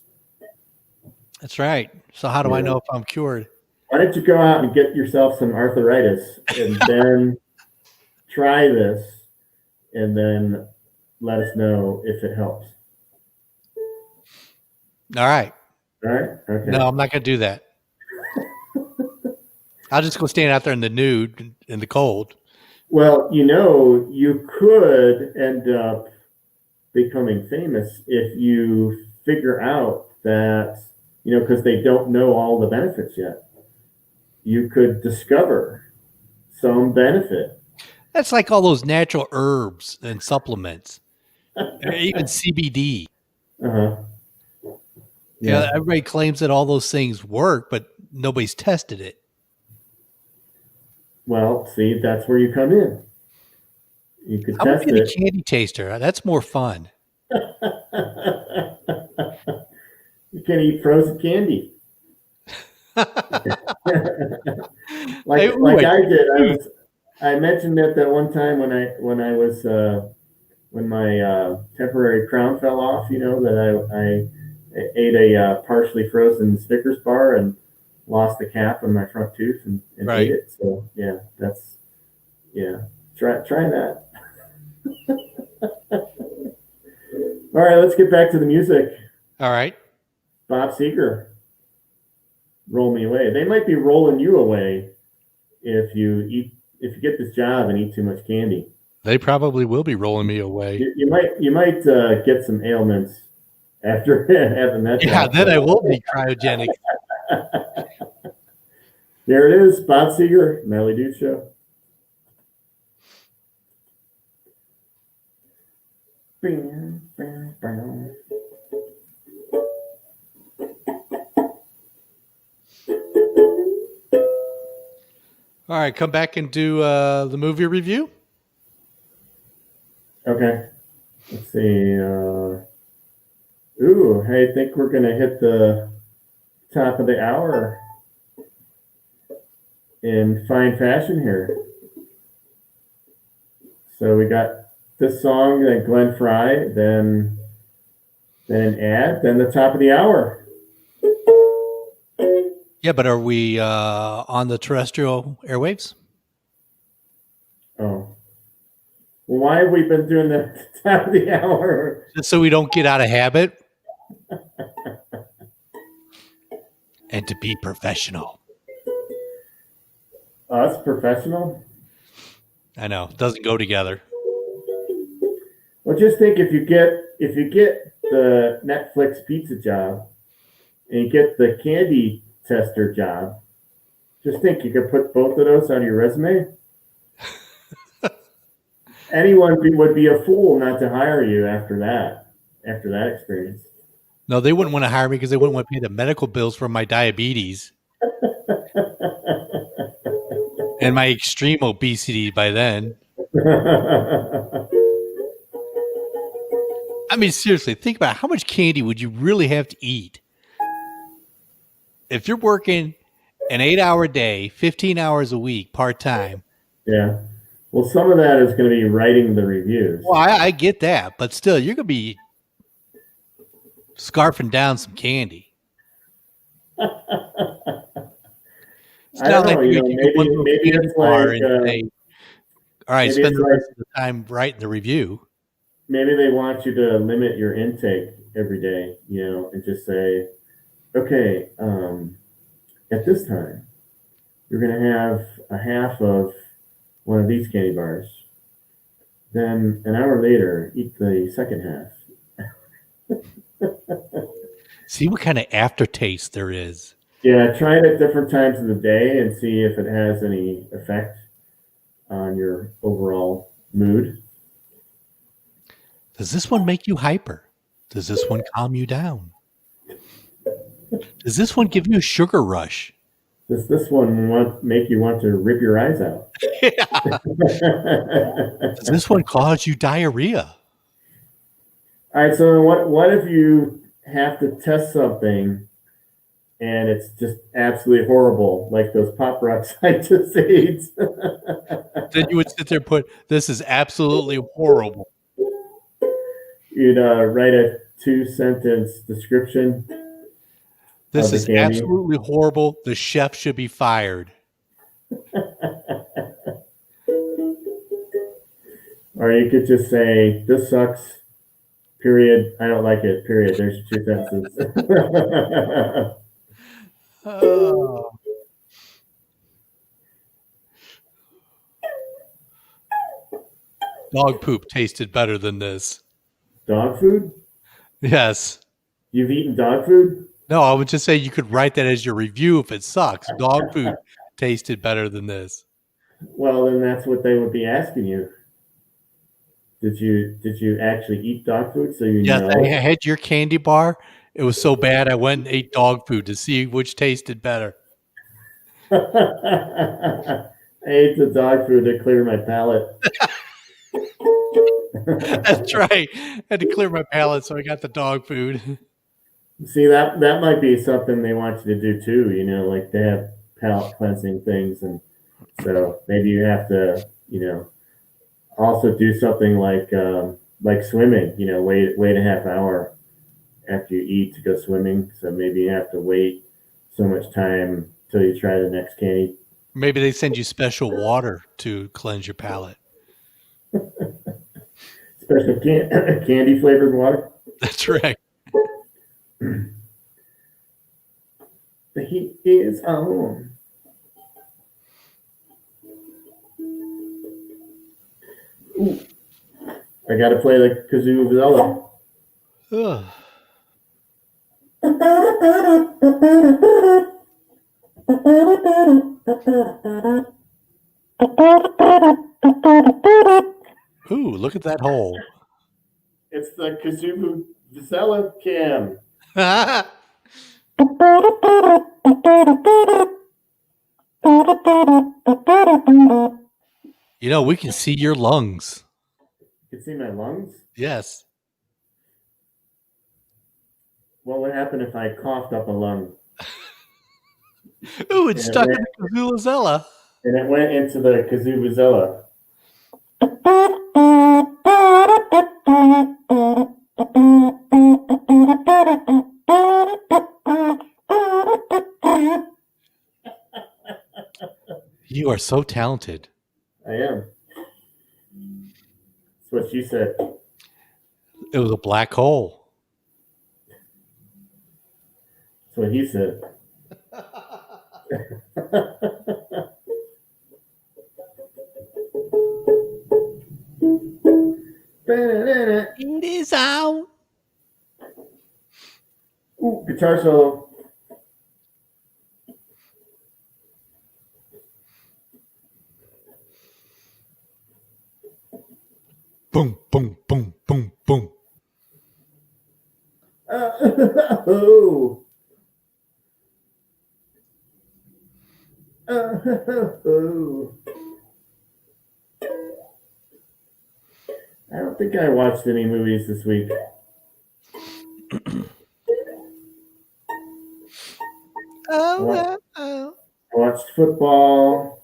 That's right. So how do I know if I'm cured? Why don't you go out and get yourself some arthritis and then try this and then let us know if it helps. All right. All right. Okay. No, I'm not going to do that. I'll just go stand out there in the nude in the cold. Well, you could end up becoming famous if you figure out that, because they don't know all the benefits yet. You could discover some benefit. That's like all those natural herbs and supplements, or even CBD. Uh-huh. Yeah, everybody claims that all those things work, but nobody's tested it. Well, see, that's where you come in. You could I'm test gonna be it. a candy taster. That's more fun. You can eat frozen candy. like I did. I mentioned it that one time when my temporary crown fell off. That I ate a partially frozen Snickers bar and lost the cap on my front tooth and Right. ate it. So try that. All right, let's get back to the music. All right. Bob Seger, Roll Me Away. They might be rolling you away if you get this job and eat too much candy. They probably will be rolling me away. You might get some ailments after having that. Yeah, then I will be cryogenic. There it is, Bob Seger, Gnarly Dudes Show. All right, come back and do the movie review. Okay. Let's see. I think we're going to hit the top of the hour in fine fashion here. So we got this song, then Glenn Frey, then an ad, then the top of the hour. Yeah, but are we on the terrestrial airwaves? Oh. Well, why have we been doing the top of the hour? Just so we don't get out of habit. And to be professional. Us professional? I know. It doesn't go together. Well, just think if you get the Netflix pizza job and you get the candy tester job, just think you could put both of those on your resume. Anyone would be a fool not to hire you after that experience. No, they wouldn't want to hire me because they wouldn't want to pay the medical bills for my diabetes and my extreme obesity by then. I mean, seriously, think about how much candy would you really have to eat if you're working an 8-hour day, 15 hours a week, part-time. Yeah. Well, some of that is going to be writing the reviews. Well, I get that, but still, you're going to be scarfing down some candy. I don't know. Maybe it's like, all right, spend the rest of the time writing the review. Maybe they want you to limit your intake every day, and just say, okay, at this time, you're going to have a half of one of these candy bars. Then an hour later, eat the second half. See what kind of aftertaste there is. Yeah, try it at different times of the day and see if it has any effect on your overall mood. Does this one make you hyper? Does this one calm you down? Does this one give you a sugar rush? Does this one make you want to rip your eyes out? Does this one cause you diarrhea? All right, so what if you have to test something and it's just absolutely horrible, like those Pop Rocks I just ate? Then you would sit there and put, this is absolutely horrible. You'd write a 2-sentence description. This is absolutely horrible. The chef should be fired. Or you could just say, "This sucks." Period. I don't like it. Period. There's your 2 sentences. Oh. Dog poop tasted better than this. Dog food? Yes. You've eaten dog food? No, I would just say you could write that as your review if it sucks. Dog food tasted better than this. Well, then that's what they would be asking you. Did you actually eat dog food so you Yes, I know? had your candy bar. It was so bad I went and ate dog food to see which tasted better. I ate the dog food to clear my palate. That's right. I had to clear my palate, so I got the dog food. See, that might be something they want you to do too. Like they have palate cleansing things, and so maybe you have to, also do something like swimming. Wait a half hour after you eat to go swimming. So maybe you have to wait so much time till you try the next candy. Maybe they send you special water to cleanse your palate. Special candy flavored water. That's right. The heat is on. Ooh. I gotta play the kazoo viola. Ugh. Ooh, look at that hole. It's the kazoo viola cam. We can see your lungs. You can see my lungs? Yes. What would happen if I coughed up a lung? Ooh, it's stuck in the Kazulazella. And it went into the kazoo viola. You are so talented. I am. That's what she said. It was a black hole. That's what he said. It is out. Ooh, guitar solo. Boom, boom, boom, boom, boom. Oh. Oh. I don't think I watched any movies this week. Oh. I watched football.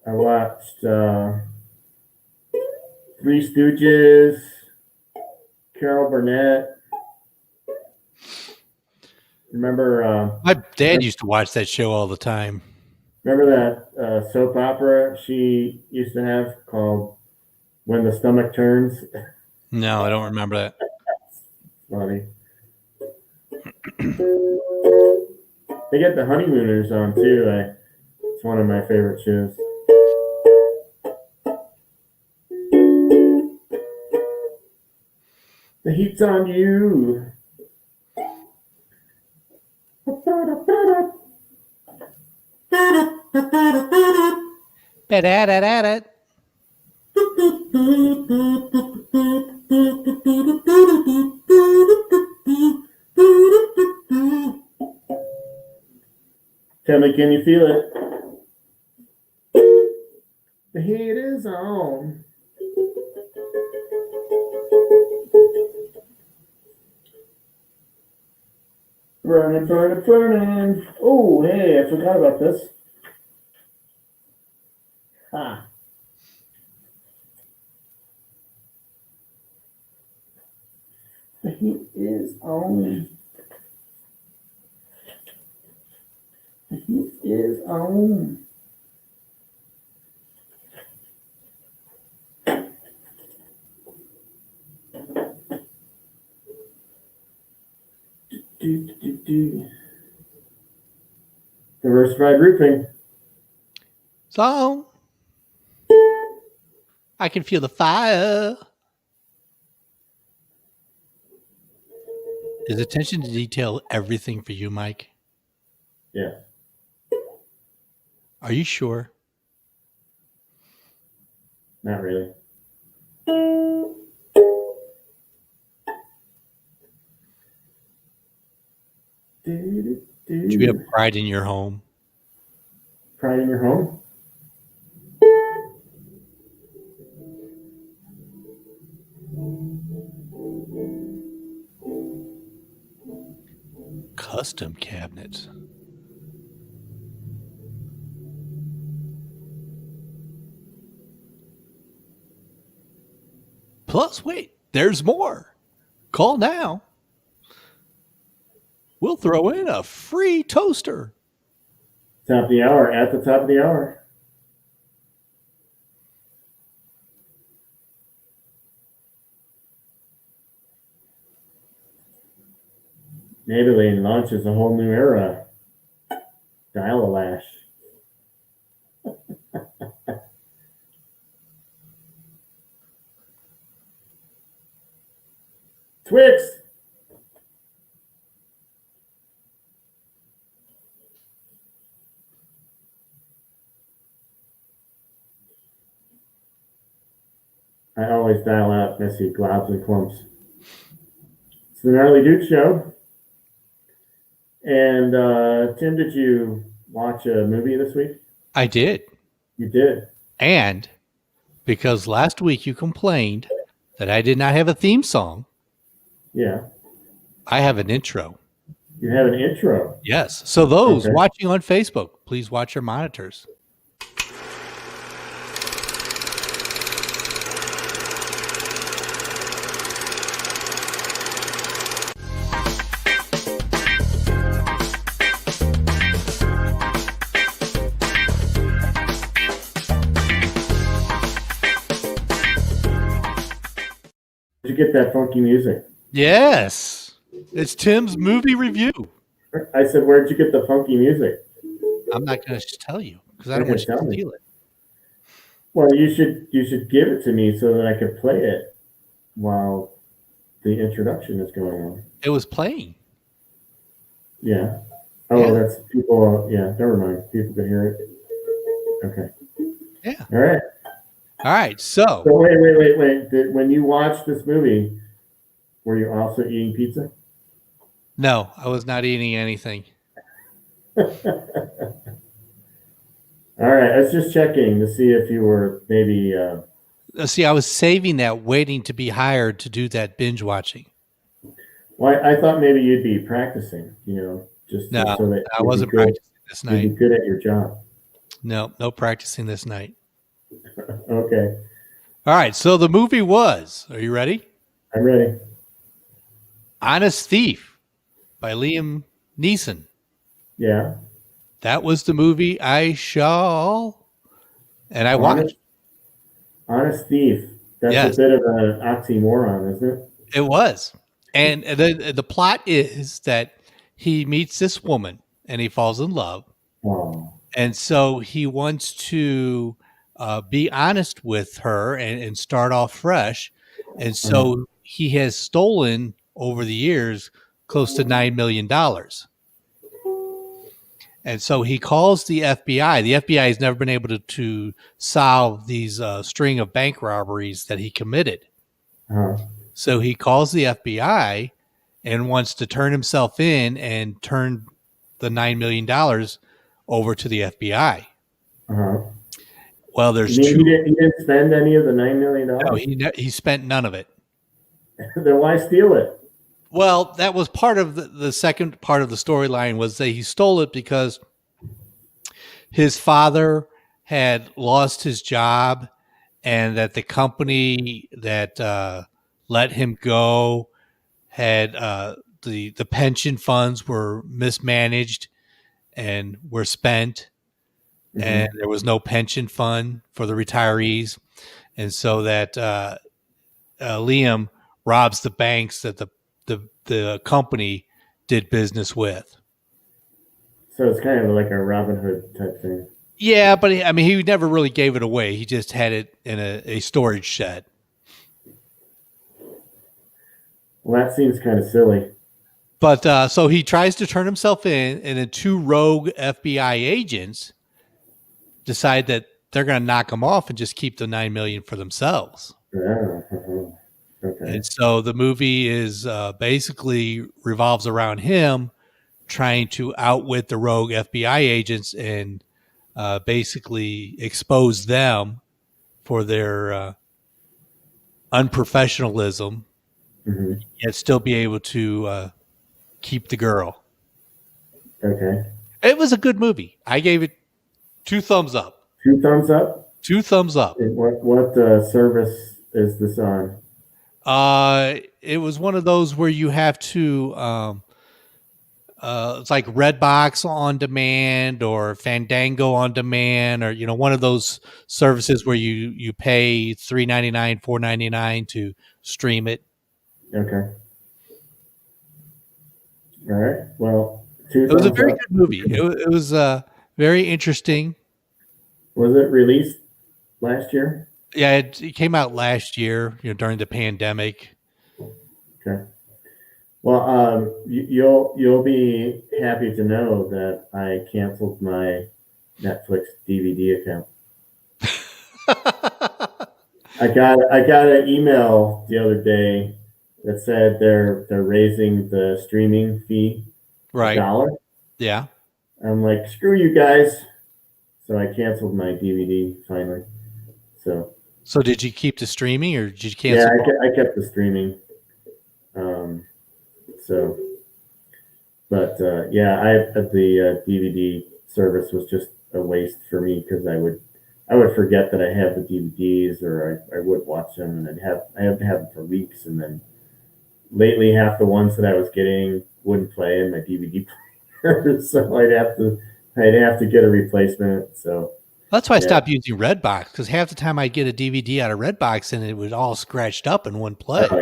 I watched Three Stooges, Carol Burnett. Remember? My dad used to watch that show all the time. Remember that soap opera she used to have called "When the Stomach Turns"? No, I don't remember that. Funny. They get the Honeymooners on too. It's one of my favorite shows. The heat's on you. Ba-da-da-da-da. Tell me, can you feel it? The heat is on. Burning, burning, burning. Oh, hey, I forgot about this. Ha. The heat is on. The heat is on. Diversified roofing. So I can feel the fire. Is attention to detail everything for you, Mike? Yeah. Are you sure? Not really. Do you have pride in your home? Pride in your home? Custom cabinets. Plus, wait, there's more. Call now. We'll throw in a free toaster. Top of the hour. At the top of the hour. Maybelline launches a whole new era. Dial a lash. Twix. I always dial out messy globs and clumps. It's the Gnarly Dudes show. And Tim, did you watch a movie this week? I did. You did. And because last week you complained that I did not have a theme song, Yeah. I have an intro. You have an intro. Yes. So those Okay. watching on Facebook, please watch your monitors. Did you get that funky music? Yes. It's Tim's movie review. I said, where'd you get the funky music? I'm not going to tell you because I don't want you to Tell me. steal it. Well, you should give it to me so that I can play it while the introduction is going on. It was playing. Yeah. Oh, Yeah. that's people. Yeah, never mind. People can hear it. Okay. Yeah. All right. All right. So So wait. When you watched this movie, were you also eating pizza? no, I was not eating anything. All right. I was just checking to see if you were maybe. See, I was saving that, waiting to be hired to do that binge watching. Well, I thought maybe you'd be practicing. Just No, so that I wasn't you'd be good, practicing this you'd be night. good at your job. No practicing this night. Okay. All right. So the movie was, are you ready? I'm ready. Honest Thief by Liam Neeson. Yeah. That was the movie I saw and I watched. Honest Thief. That's Yes. a bit of an oxymoron, isn't it? It was. And the plot is that he meets this woman and he falls in love. Oh. And so he wants to be honest with her and start off fresh. And so he has stolen over the years close to $9 million. And so he calls the FBI. The FBI has never been able to solve these string of bank robberies that he committed. Uh-huh. So he calls the FBI and wants to turn himself in and turn the $9 million over to the FBI. Uh-huh. Well, there's You mean two. he didn't spend any of the $9 million? No, he spent none of it. Then why steal it? Well, that was part of the second part of the storyline was that he stole it because his father had lost his job and that the company that let him go had the pension funds were mismanaged and were spent. Mhm. And there was no pension fund for the retirees. And so that Liam robs the banks that the company did business with. So it's kind of like a Robin Hood type thing. Yeah, but he never really gave it away. He just had it in a storage shed. Well, that seems kind of silly. But so he tries to turn himself in, and then two rogue FBI agents decide that they're going to knock him off and just keep the $9 million for themselves. Okay. And so the movie is basically revolves around him trying to outwit the rogue FBI agents and basically expose them for their unprofessionalism, yet still be able to keep the girl. Okay. It was a good movie. I gave it 2 thumbs up. 2 thumbs up? 2 thumbs up. What service is this on? It was one of those where you have to it's like Redbox on demand or Fandango on demand, or one of those services where you pay $3.99, $4.99 to stream it. Okay. All right. Well, 2 It was a thumbs very up. good movie. It was very interesting. Was it released last year? Yeah, it came out last year, during the pandemic. Okay. Well, you'll be happy to know that I canceled my Netflix DVD account. I got an email the other day that said they're raising the streaming fee right. $1. Yeah. I'm like, screw you guys. So I canceled my DVD finally. So did you keep the streaming or did you cancel? Yeah, I kept the streaming. The DVD service was just a waste for me because I would forget that I have the DVDs, or I would watch them, and I have to have them for weeks, and then lately half the ones that I was getting wouldn't play in my DVD player, so I'd have to get a replacement. So that's why I stopped using Redbox, because half the time I'd get a DVD out of Redbox and it was all scratched up and wouldn't play. Oh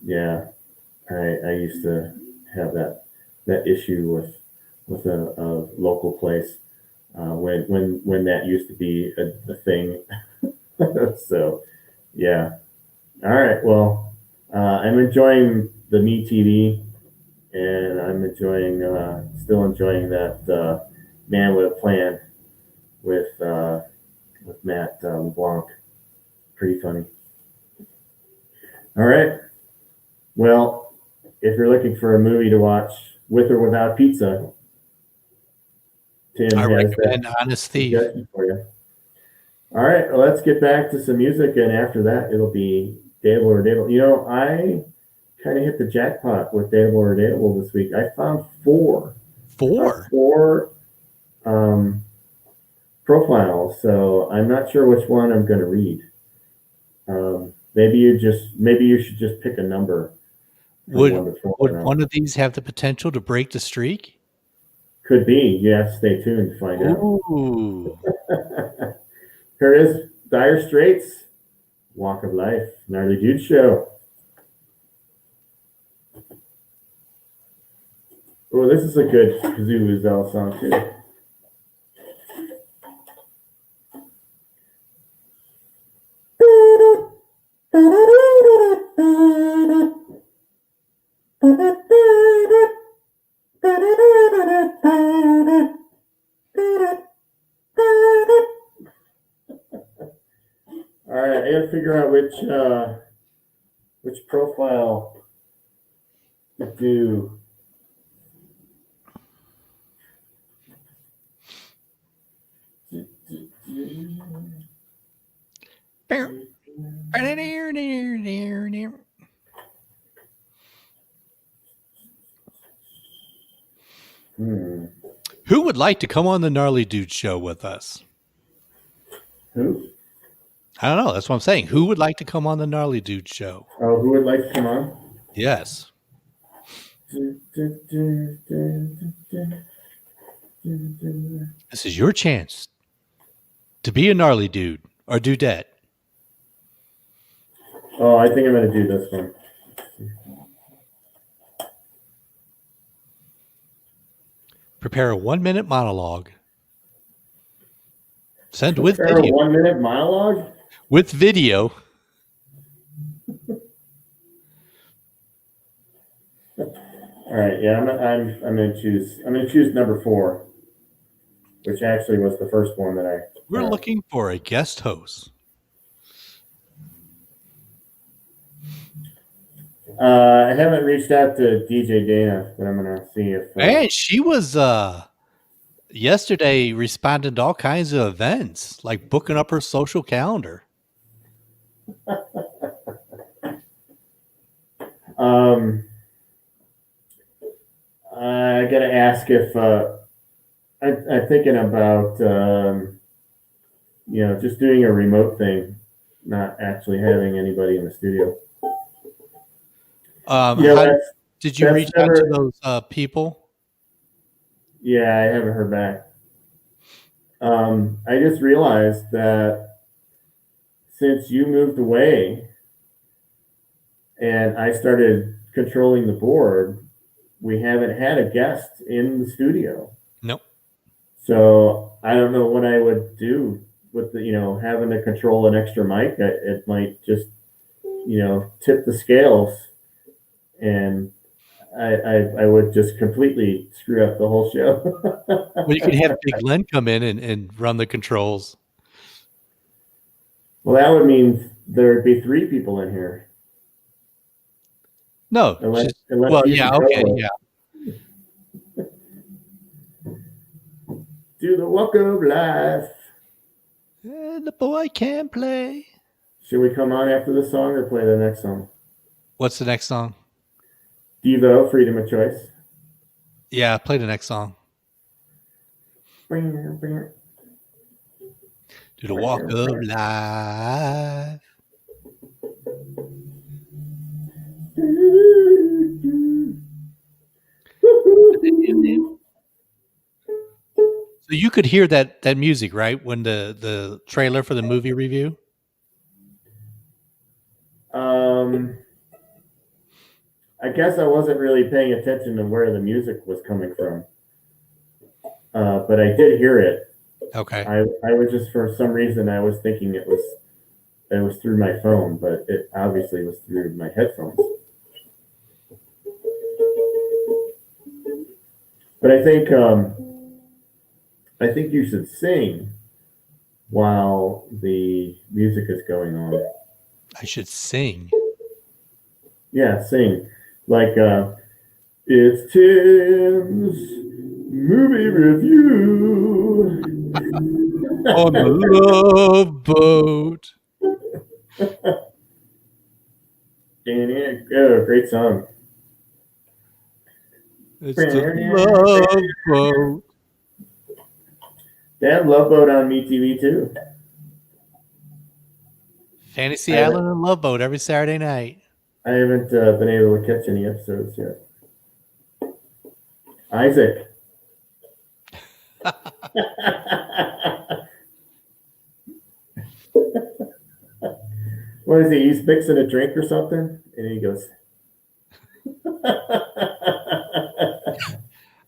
yeah. I used to have that issue with a local place when that used to be a thing. So yeah. All right. Well, I'm enjoying the Me TV, and I'm still enjoying that Man with a Plan with Matt LeBlanc. Pretty funny. All right. Well, if you're looking for a movie to watch with or without pizza, Tim I has recommend that Honest Thief suggestion for you. All right, well, let's get back to some music, and after that, it'll be Dateable or Dateable. I kind of hit the jackpot with Dateable or Dateable this week. I found 4. 4 profiles, so I'm not sure which one I'm going to read. Maybe you should just pick a number. Would one of these have the potential to break the streak? Could be. You have to stay tuned to find out. Here is Dire Straits, Walk of Life, Gnarly Dudes Show. Oh, this is a good Kazoo Uzel song too. All right, I gotta figure out which profile to do. Who would like to come on the Gnarly Dudes Show with us? Who? I don't know. That's what I'm saying. Who would like to come on the Gnarly Dudes Show? Oh, who would like to come on? Yes. This is your chance to be a gnarly dude or dudette. Oh, I think I'm going to do this one. Prepare a 1-minute monologue. Send with Prepare video. a 1-minute monologue? With video. All right, yeah, I'm gonna choose number 4, which actually was the first one that I. We're looking for a guest host. I haven't reached out to DJ Dana, but I'm gonna see if. And she was yesterday responding to all kinds of events, like booking up her social calendar. I gotta ask if I'm thinking about just doing a remote thing, not actually having anybody in the studio. Did you reach out to those people? Yeah, I haven't heard back. I just realized that since you moved away and I started controlling the board, we haven't had a guest in the studio. Nope. So I don't know what I would do with having to control an extra mic. It might just tip the scales, and I would just completely screw up the whole show. Well, you could have Big Len come in and run the controls. Well, that would mean there would be 3 people in here. No. Unless yeah, okay, yeah. Do the walk of life. And the boy can play. Should we come on after the song or play the next song? What's the next song? Devo, Freedom of Choice. Yeah, play the next song. Do the walk of life. So you could hear that music, right? When the trailer for the movie review? I guess I wasn't really paying attention to where the music was coming from. But I did hear it. Okay. I was just, for some reason, I was thinking it was through my phone, but it obviously was through my headphones. But I think you should sing while the music is going on. I should sing. Yeah, sing. Like, it's Tim's movie review. On the Love Boat. Oh, great song. It's the Love Boat. They have Love Boat on MeTV too. Fantasy Island and Love Boat every Saturday night. I haven't been able to catch any episodes yet. Isaac. What is he? He's mixing a drink or something? And he goes.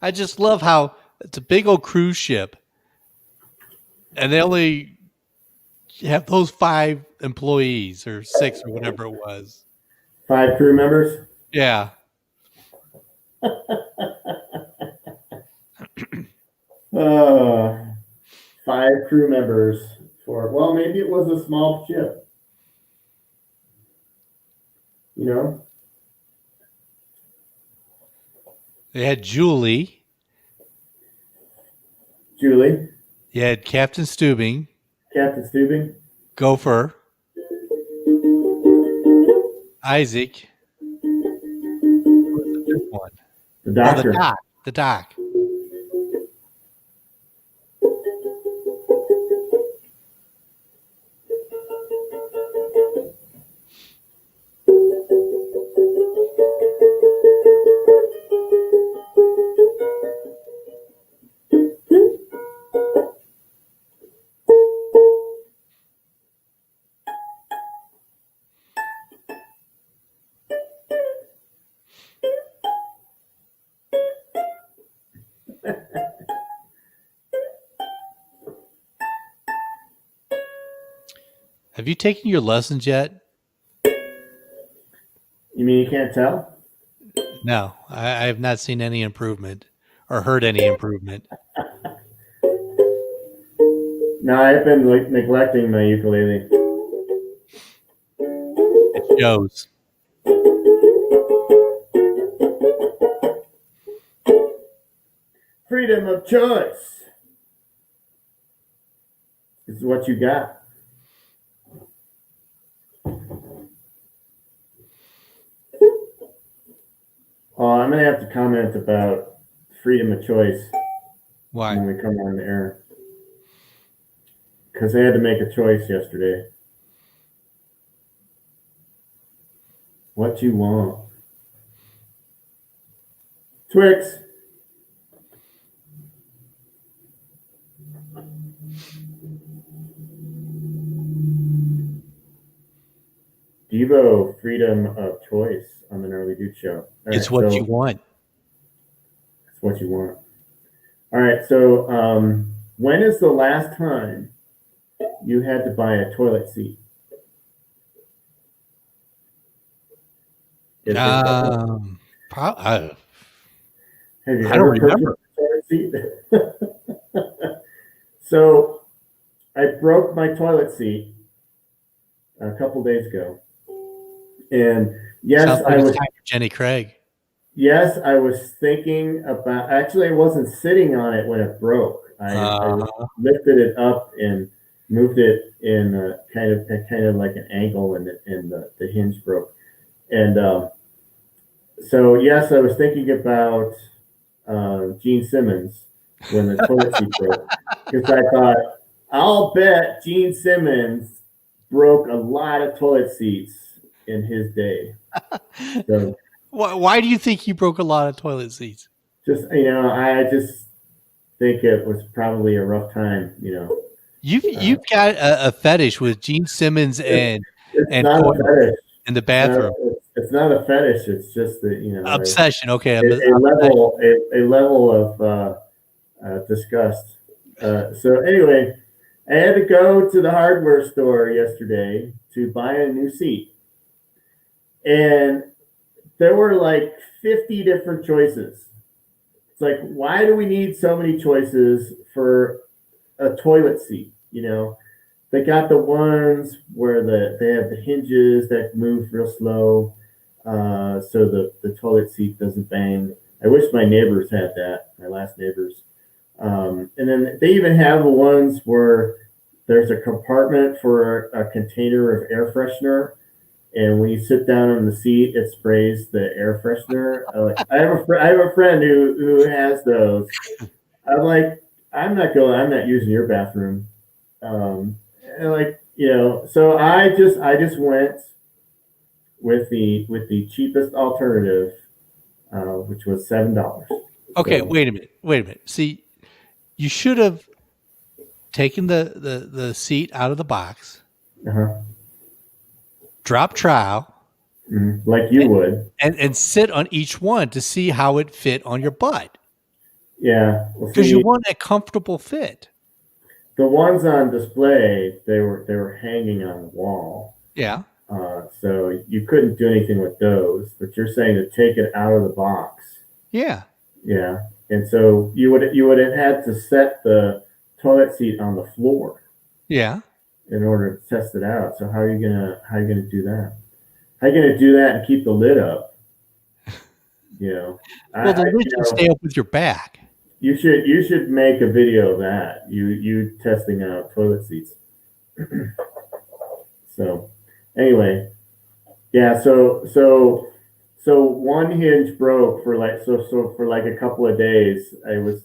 I just love how it's a big old cruise ship. And they only have those 5 employees or 6 or whatever it was. 5 crew members? Yeah. 5 crew members well, maybe it was a small ship. They had Julie. You had Captain Steubing. Gopher. Isaac. What's the 5th one? The doctor. The doc. Have you taken your lessons yet? You mean you can't tell? No, I have not seen any improvement or heard any improvement. No, I've been neglecting my ukulele. It shows. Freedom of choice is what you got. Oh, I'm going to have to comment about freedom of choice Why? when we come on the air. Because I had to make a choice yesterday. What you want? Twix. Devo, freedom of choice on the Gnarly Dudes show. All It's right, what so you want. it's what you want. All right, so when is the last time you had to buy a toilet seat? I Have you don't ever remember. purchased a toilet seat? So I broke my toilet seat a couple days ago, and yes, Sounds like I it's was time for Jenny Craig. yes, I was thinking about. Actually, I wasn't sitting on it when it broke. I lifted it up and moved it in kind of like an angle, and the hinge broke. And so yes, I was thinking about Gene Simmons when the toilet seat broke, because I thought, I'll bet Gene Simmons broke a lot of toilet seats in his day. So Why do you think he broke a lot of toilet seats? just, I just think it was probably a rough time, You've got a fetish with Gene Simmons it's and not a toilets fetish. in the bathroom. It's not a fetish. It's just that, Obsession. Okay, a level of disgust. So anyway, I had to go to the hardware store yesterday to buy a new seat, and there were like 50 different choices. It's like, why do we need so many choices for a toilet seat? They got the ones where they have the hinges that move real slow, so the toilet seat doesn't bang. I wish my neighbors had that, my last neighbors. And then they even have the ones where there's a compartment for a container of air freshener, and when you sit down on the seat, it sprays the air freshener. I have a friend who has those. I'm like, I'm not using your bathroom. So I just went with the cheapest alternative, which was $7. Okay, So, wait a minute. See, you should have taken the seat out of the box, uh-huh. drop trowel, Like you would. and sit on each one to see how it fit on your butt. Yeah. Well, Because you see, want a comfortable fit. the ones on display, they were hanging on the wall. Yeah. So you couldn't do anything with those. But you're saying to take it out of the box. Yeah. Yeah. And so you would have had to set the toilet seat on the floor. Yeah. In order to test it out. So how are you gonna do that? How are you gonna do that and keep the lid up? Well, the lid can stay up with your back. You should make a video of that. You testing out toilet seats. So anyway, yeah. So one hinge broke for like a couple of days. I was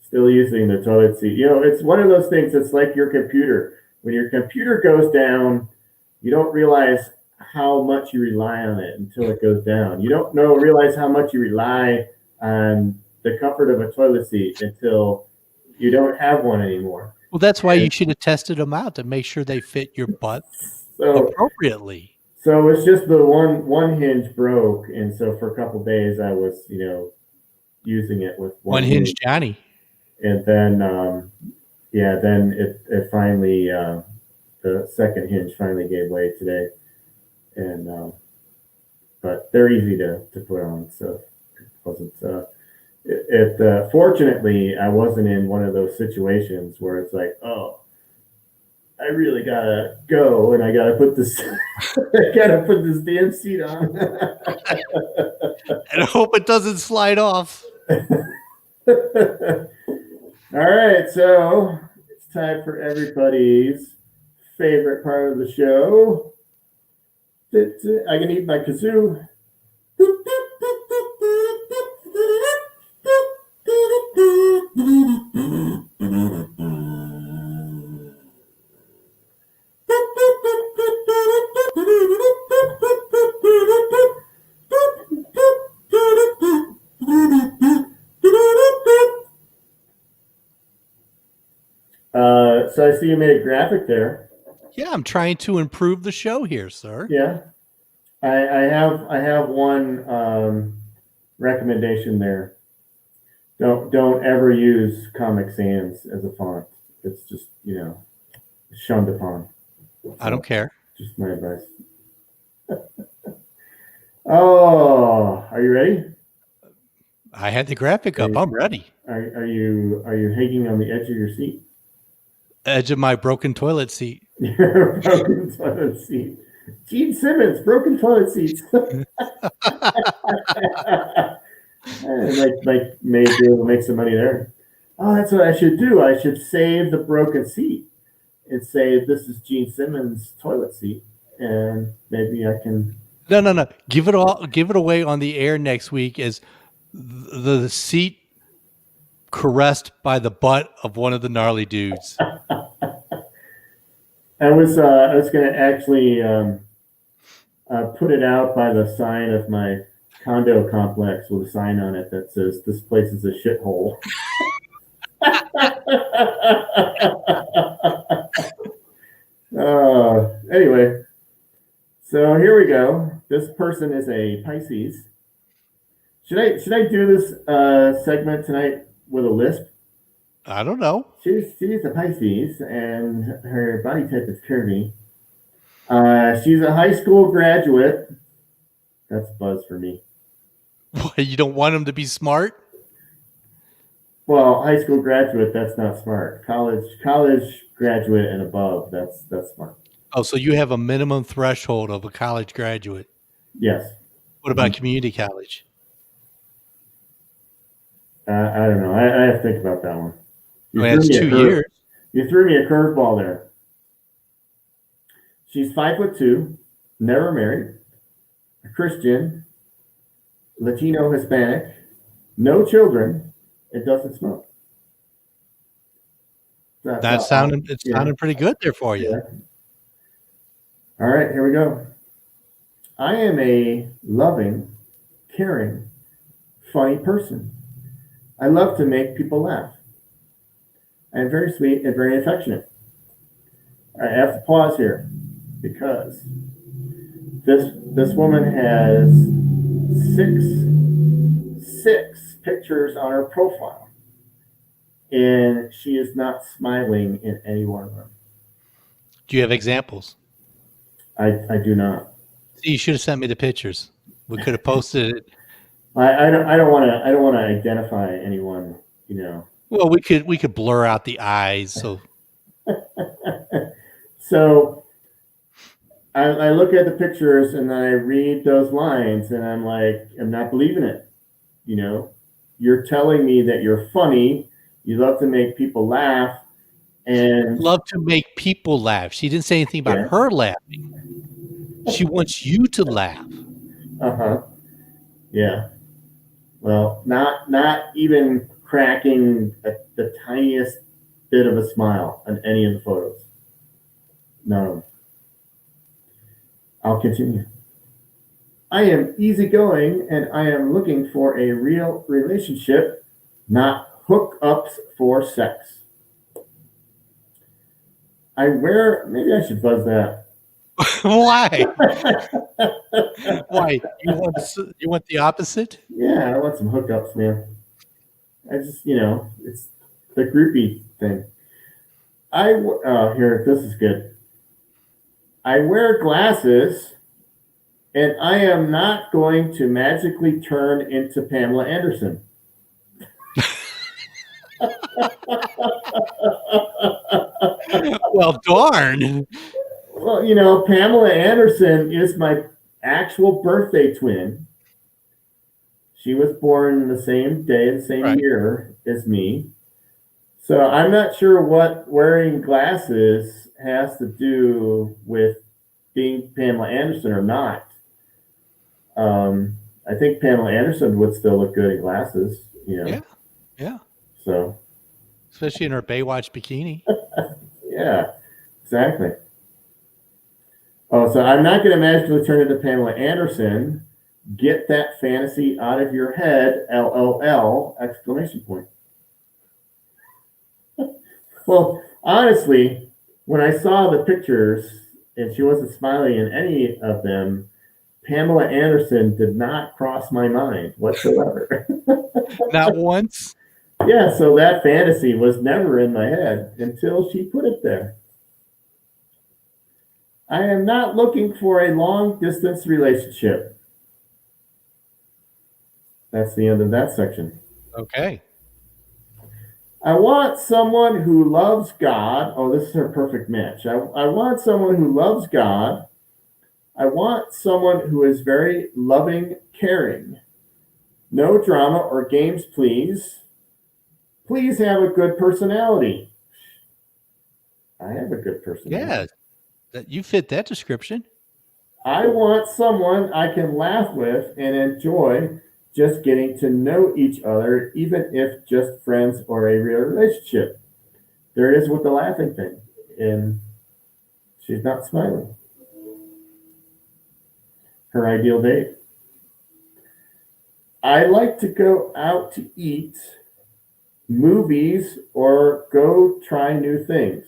still using the toilet seat. It's one of those things. It's like your computer. When your computer goes down, you don't realize how much you rely on it until it goes down. You don't realize how much you rely on the comfort of a toilet seat until you don't have one anymore. Well, that's why you should have tested them out to make sure they fit your butt appropriately. So it's just the one hinge broke, and so for a couple of days I was using it with one hinge Johnny. And then then it finally the second hinge finally gave way today, and but they're easy to put on, so it wasn't. Fortunately, I wasn't in one of those situations where it's like, oh, I really gotta go and I gotta put this, I gotta put this damn seat on. And I hope it doesn't slide off. All right, so it's time for everybody's favorite part of the show. I can eat my kazoo. So I see you made a graphic there. Yeah, I'm trying to improve the show here, sir. Yeah, I have one recommendation there. Don't ever use Comic Sans as a font. It's just shunned upon. I don't care. Just my advice. Oh, are you ready? I had the graphic up. I'm ready. Are you hanging on the edge of your seat? Edge of my broken toilet seat. Your broken toilet seat. Gene Simmons, broken toilet seats. May be able to make some money there. Oh, that's what I should do. I should save the broken seat and say this is Gene Simmons' toilet seat, and maybe I can. No. Give it away on the air next week as the seat caressed by the butt of one of the gnarly dudes. I was going to actually put it out by the sign of my condo complex with a sign on it that says "This place is a shithole." Anyway, so here we go. This person is a Pisces. Should I do this segment tonight with a lisp? I don't know. She's a Pisces, and her body type is curvy. She's a high school graduate. That's buzz for me. You don't want them to be smart? Well, high school graduate, that's not smart. College graduate and above, that's smart. Oh, so you have a minimum threshold of a college graduate. Yes. What about community college? I don't know. I have to think about that one. That's 2 years. You threw me a curveball there. She's 5'2", never married, a Christian, Latino Hispanic, no children. It doesn't smoke. It sounded pretty good there for you. Yeah. All right, here we go. I am a loving, caring, funny person. I love to make people laugh. I'm very sweet and very affectionate. I have to pause here because this woman has six pictures on her profile, and she is not smiling in any one of them. Do you have examples? I do not. See, you should have sent me the pictures. We could have posted it. I don't want to identify anyone. Well, we could blur out the eyes. So, so I look at the pictures and I read those lines and I'm like, I'm not believing it. You're telling me that you're funny. You love to make people laugh, and love to make people laugh. She didn't say anything about her laughing. She wants you to laugh. Yeah. Well, not even cracking the tiniest bit of a smile on any of the photos. No. I'll continue. I am easygoing and I am looking for a real relationship, not hookups for sex. Maybe I should buzz that. Why? Why? You want the opposite? Yeah, I want some hookups, man. I just, it's the groupie thing. Here, this is good. I wear glasses, and I am not going to magically turn into Pamela Anderson. Well, darn. Well, Pamela Anderson is my actual birthday twin. She was born the same day, the same Right. year as me. So I'm not sure what wearing glasses has to do with being Pamela Anderson or not. I think Pamela Anderson would still look good in glasses. Yeah. Yeah. So, Especially in her Baywatch bikini. yeah, exactly. Oh, so I'm not going to magically turn into Pamela Anderson. Get that fantasy out of your head, LOL, exclamation point. Well, honestly, when I saw the pictures and she wasn't smiling in any of them, Pamela Anderson did not cross my mind whatsoever. Not once. Yeah, so that fantasy was never in my head until she put it there. I am not looking for a long distance relationship. That's the end of that section. Okay. I want someone who loves God. Oh, this is her perfect match. I want someone who loves God. I want someone who is very loving, caring. No drama or games, please. Please have a good personality. I have a good personality. Yeah. You fit that description. I want someone I can laugh with and enjoy just getting to know each other, even if just friends or a real relationship. There it is with the laughing thing. And she's not smiling. Her ideal date. I like to go out to eat, movies, or go try new things.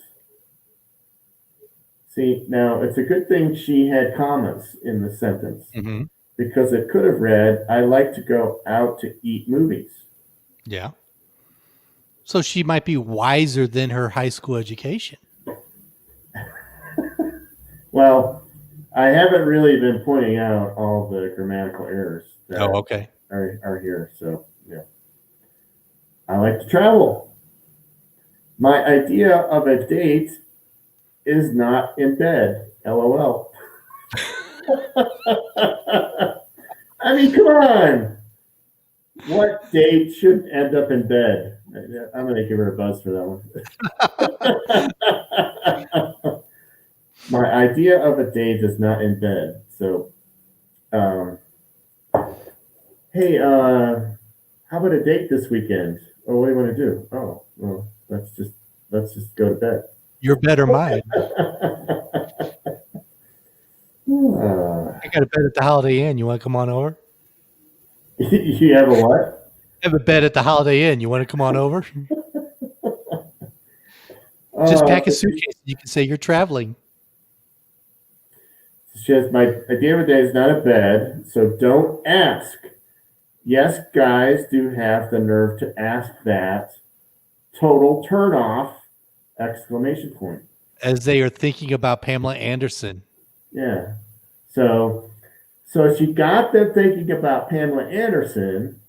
See, now it's a good thing she had commas in the sentence Mm-hmm. because it could have read, I like to go out to eat movies. Yeah. So she might be wiser than her high school education. Well, I haven't really been pointing out all the grammatical errors that okay. are here. So, yeah. I like to travel. My idea of a date is not in bed. LOL. I mean, come on. What date should end up in bed? I'm going to give her a buzz for that one. My idea of a date is not in bed. So, hey, how about a date this weekend? Oh, what do you want to do? Oh, well, let's just go to bed. Your better mind. Uh, I got a bed at the Holiday Inn. You want to come on over? you have a what? I have a bed at the Holiday Inn. You want to come on over? Just pack a suitcase. You can say you're traveling. She says, my idea of a day is not a bed, so don't ask. Yes, guys do have the nerve to ask that. Total turn off! Exclamation point. As they are thinking about Pamela Anderson. Yeah. So she got them thinking about Pamela Anderson.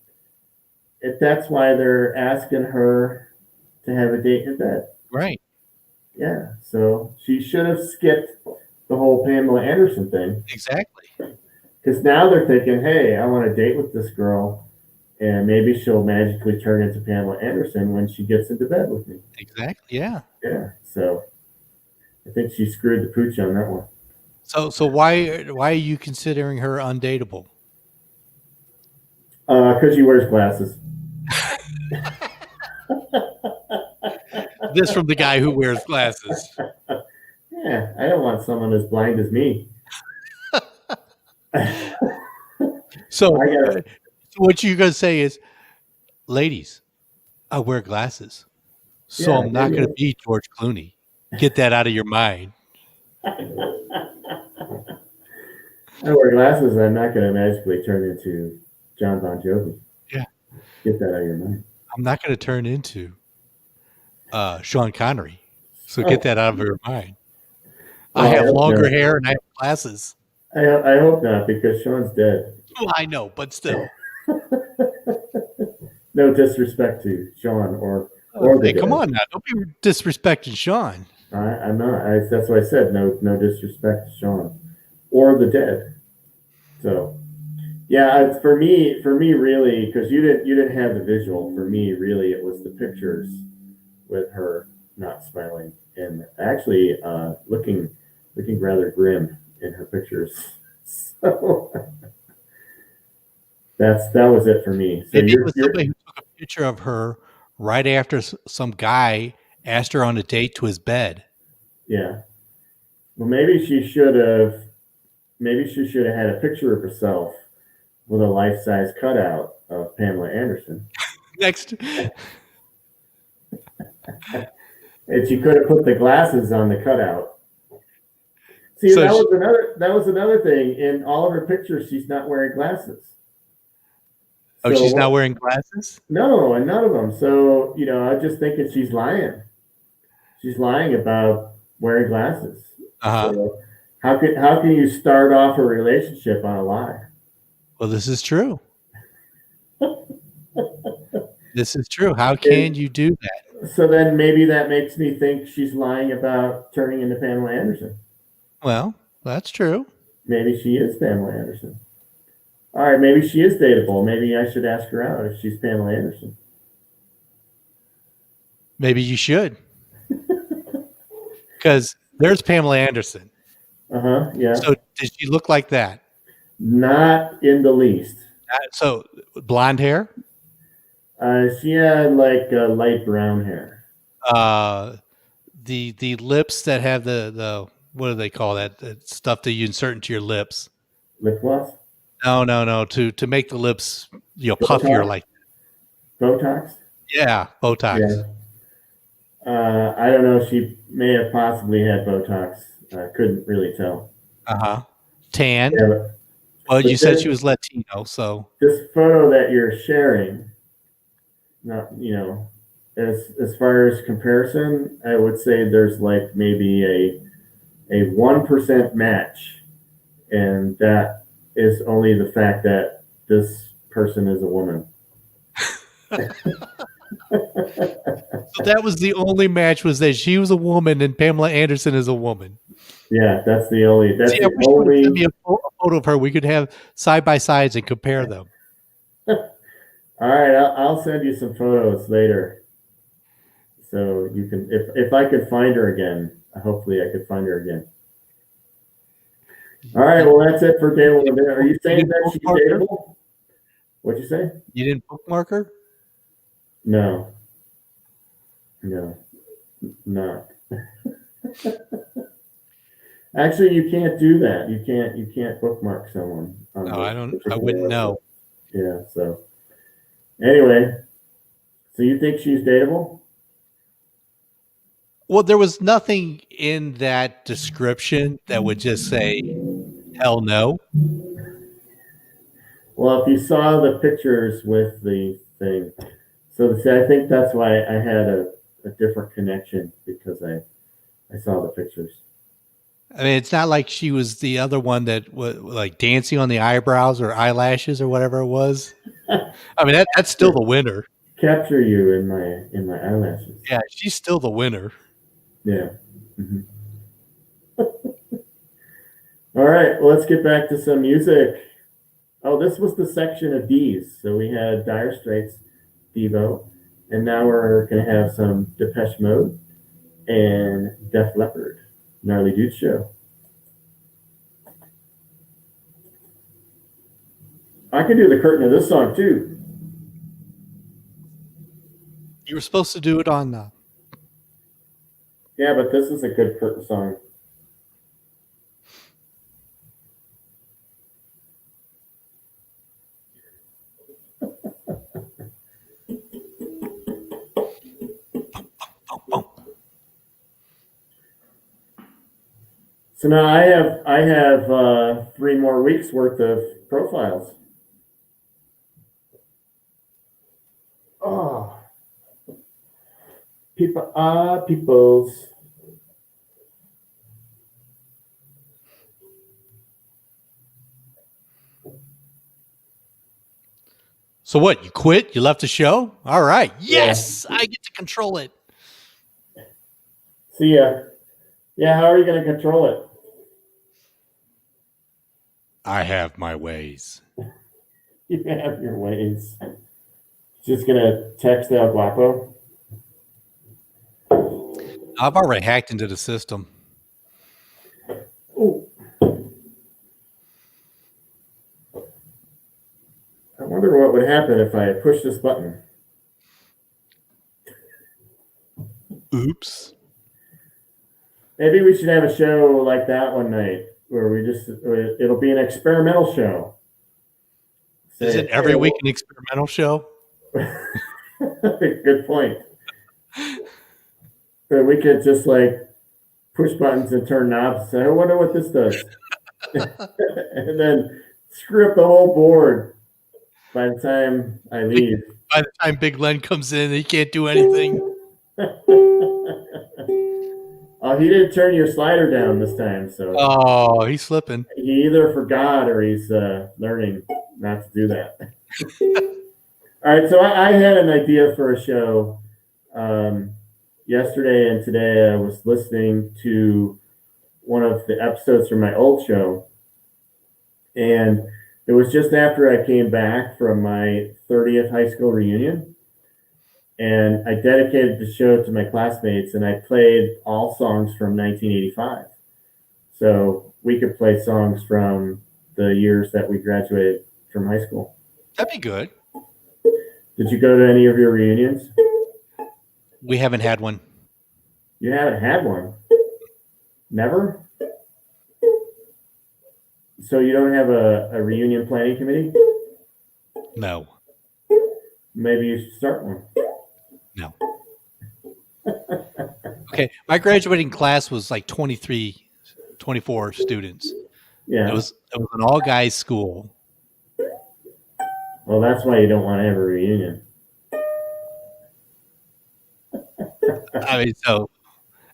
That's why they're asking her to have a date in bed. Right. Yeah. So she should have skipped the whole Pamela Anderson thing. Exactly. Because now they're thinking, hey, I want to date with this girl, and maybe she'll magically turn into Pamela Anderson when she gets into bed with me. Exactly. Yeah. Yeah. So I think she screwed the pooch on that one. So why are you considering her undateable? Because she wears glasses. This from the guy who wears glasses. Yeah, I don't want someone as blind as me. So what you're going to say is, ladies, I wear glasses, so Yeah, I'm not going to be George Clooney. Get that out of your mind. I wear glasses. I'm not going to magically turn into John Bon Jovi. Yeah. Get that out of your mind. I'm not going to turn into Sean Connery. So get that out of your mind. I have hope longer not. hair and I have glasses. I hope not, because Sean's dead. Oh, I know, but still. No disrespect to Sean or the Hey, come dead. on now. Don't be disrespecting Sean. I'm not. That's why I said no disrespect to Sean or the dead. So yeah, for me, really, because you didn't have the visual. For me, really, it was the pictures with her not smiling and actually looking rather grim in her pictures. So that was it for me. So Maybe it was you're somebody who took a picture of her right after some guy asked her on a date to his bed. yeah. Well, maybe she should have. Maybe she should have had a picture of herself with a life-size cutout of Pamela Anderson, Next, and she could have put the glasses on the cutout. See, so that was another thing. In all of her pictures, she's not wearing glasses. she's So not wearing glasses. no, and none of them. So I was just thinking she's lying. She's lying about wearing glasses. Uh-huh. So how can you start off a relationship on a lie? Well, this is true. This is true. How can you do that? So then maybe that makes me think she's lying about turning into Pamela Anderson. Well, that's true. Maybe she is Pamela Anderson. All right, maybe she is dateable. Maybe I should ask her out if she's Pamela Anderson. Maybe you should. Because there's Pamela Anderson. Yeah. So did she look like that? Not in the least. So blonde hair? She had like light brown hair. The lips that have the what do they call that? The stuff that you insert into your lips. Lip gloss? No. To make the lips puffier like Botox? yeah, Botox. Yeah. I don't know. She may have possibly had Botox. I couldn't really tell. Tan. Yeah, Well, you said she was Latino, so this photo that you're sharing, not as far as comparison, I would say there's like maybe a 1% match, and that is only the fact that this person is a woman. So that was the only match, was that she was a woman and Pamela Anderson is a woman. Yeah, that's the only. That's See, I the wish you would only. send me a photo of her. We could have side by sides and compare them. All right, I'll send you some photos later, so you can. If I could find her again, hopefully I could find her again. All right, well that's it for Dateable. Are you saying that she's dateable? What'd you say? You didn't bookmark her? No, not. Actually, you can't do that. You can't bookmark someone. No, I don't. I wouldn't know. Yeah. So anyway, so you think she's dateable? Well, there was nothing in that description that would just say, hell no. Well, if you saw the pictures with the thing, so I think that's why I had a different connection, because I saw the pictures. I mean, it's not like she was the other one that was like dancing on the eyebrows or eyelashes or whatever it was. I mean, that's still the winner. Capture you in my eyelashes. Yeah, she's still the winner. Yeah. Mm-hmm. All right, well, let's get back to some music. Oh, this was the section of D's. So we had Dire Straits, Devo, and now we're going to have some Depeche Mode and Def Leppard. Gnarly Dudes Show. I can do the curtain of this song too. You were supposed to do it on Yeah, but this is a good curtain song. So now I have 3 more weeks worth of profiles. Oh, peoples. So what? You quit? You left the show? All right. Yes, I get to control it. See ya. Yeah, how are you going to control it? I have my ways. You have your ways. Just going to text El Guapo? I've already hacked into the system. Ooh. I wonder what would happen if I push this button. Oops. Maybe we should have a show like that one night where it'll be an experimental show. Is it every week an experimental show? Good point. But we could just like push buttons and turn knobs and say, I wonder what this does. And then screw up the whole board by the time I leave. By the time Big Len comes in, he can't do anything. Oh, he didn't turn your slider down this time, so. Oh, he's slipping. He either forgot or he's learning not to do that. All right, so I had an idea for a show. Yesterday and today I was listening to one of the episodes from my old show. And it was just after I came back from my 30th high school reunion. And I dedicated the show to my classmates, and I played all songs from 1985. So we could play songs from the years that we graduated from high school. That'd be good. Did you go to any of your reunions? We haven't had one. You haven't had one? Never? So you don't have a reunion planning committee? No. Maybe you should start one. No. Okay, my graduating class was like 23, 24 students. Yeah. It was an all-guys school. Well, that's why you don't want to have a reunion. I mean,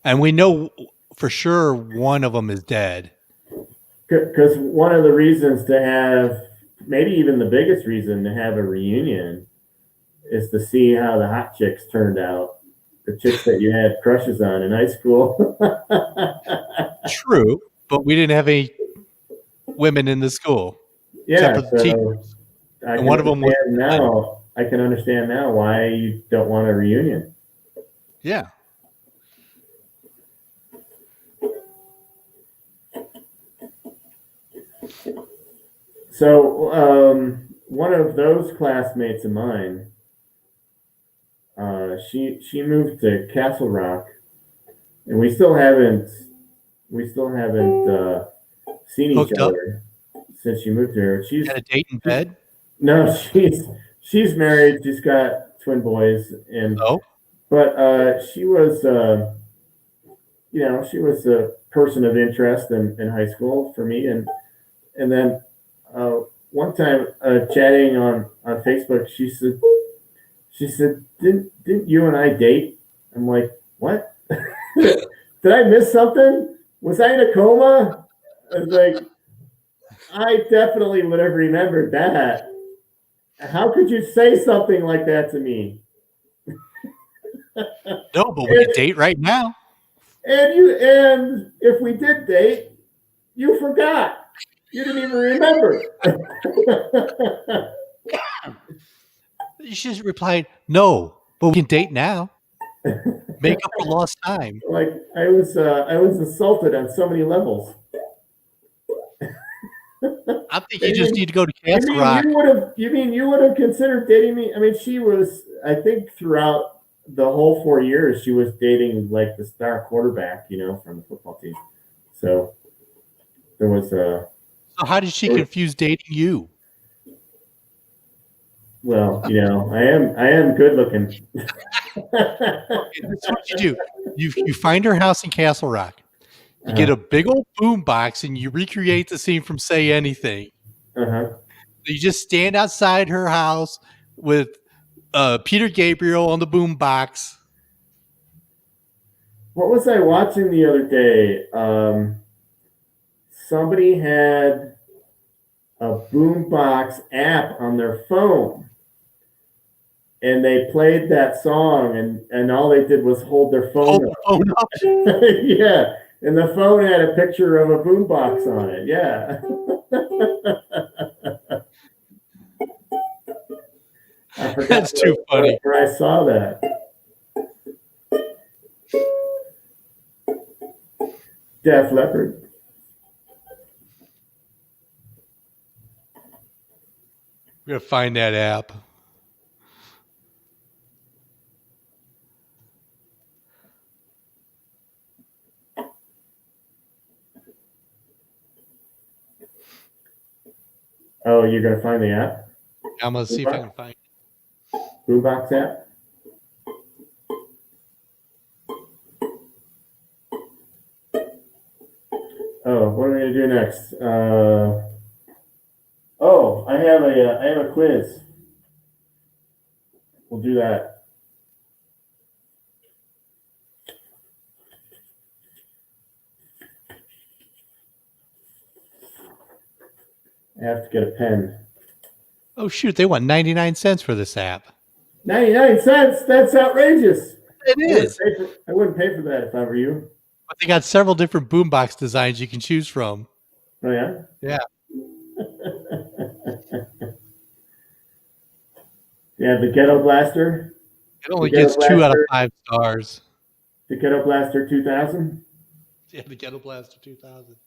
and we know for sure one of them is dead. Because one of the reasons to have, maybe even the biggest reason to have a reunion is to see how the hot chicks turned out. The chicks that you had crushes on in high school. True, but we didn't have any women in the school. Yeah, except for the teachers. And one of them was now. I can understand now why you don't want a reunion. Yeah. So one of those classmates of mine, she moved to Castle Rock, and we still haven't seen each other since she moved here. She's had a date in bed. No, she's married. She's got twin boys, but she was she was a person of interest in high school for me, and then one time chatting on Facebook, she said, didn't you and I date? I'm like, what? Did I miss something? Was I in a coma? I was like, I definitely would have remembered that. How could you say something like that to me? No, but we can date right now. And if we did date, you forgot. You didn't even remember. You should have replied, no, but we can date now. Make up for lost time. Like I was insulted on so many levels. I think you just need to go to Castle Rock. You mean you would have considered dating me? I mean, she was, I think throughout the whole 4 years, she was dating like the star quarterback, from the football team. So there was a. So how did she confuse dating you? Well, I am good looking. That's what you do. You find her house in Castle Rock. You get a big old boom box and you recreate the scene from Say Anything. You just stand outside her house with Peter Gabriel on the boom box. What was I watching the other day? Somebody had a boombox app on their phone, and they played that song, and all they did was hold their phone up. Yeah, and the phone had a picture of a boombox on it. Yeah. I forgot That's too funny. where I saw that. Def Leppard. We're gonna find that app. Oh, you're gonna find the app? I'm gonna see if I can find it. Boombox app? Oh, what are we gonna do next? Oh, I have a quiz. We'll do that. I have to get a pen. Oh shoot, they want 99 cents for this app. 99 cents? That's outrageous. It is. I wouldn't pay for that if I were you. But they got several different boombox designs you can choose from. Oh yeah? Yeah. Yeah, the Ghetto Blaster. It only gets 2 out of 5 stars. The Ghetto Blaster 2000. Yeah, the Ghetto Blaster 2000.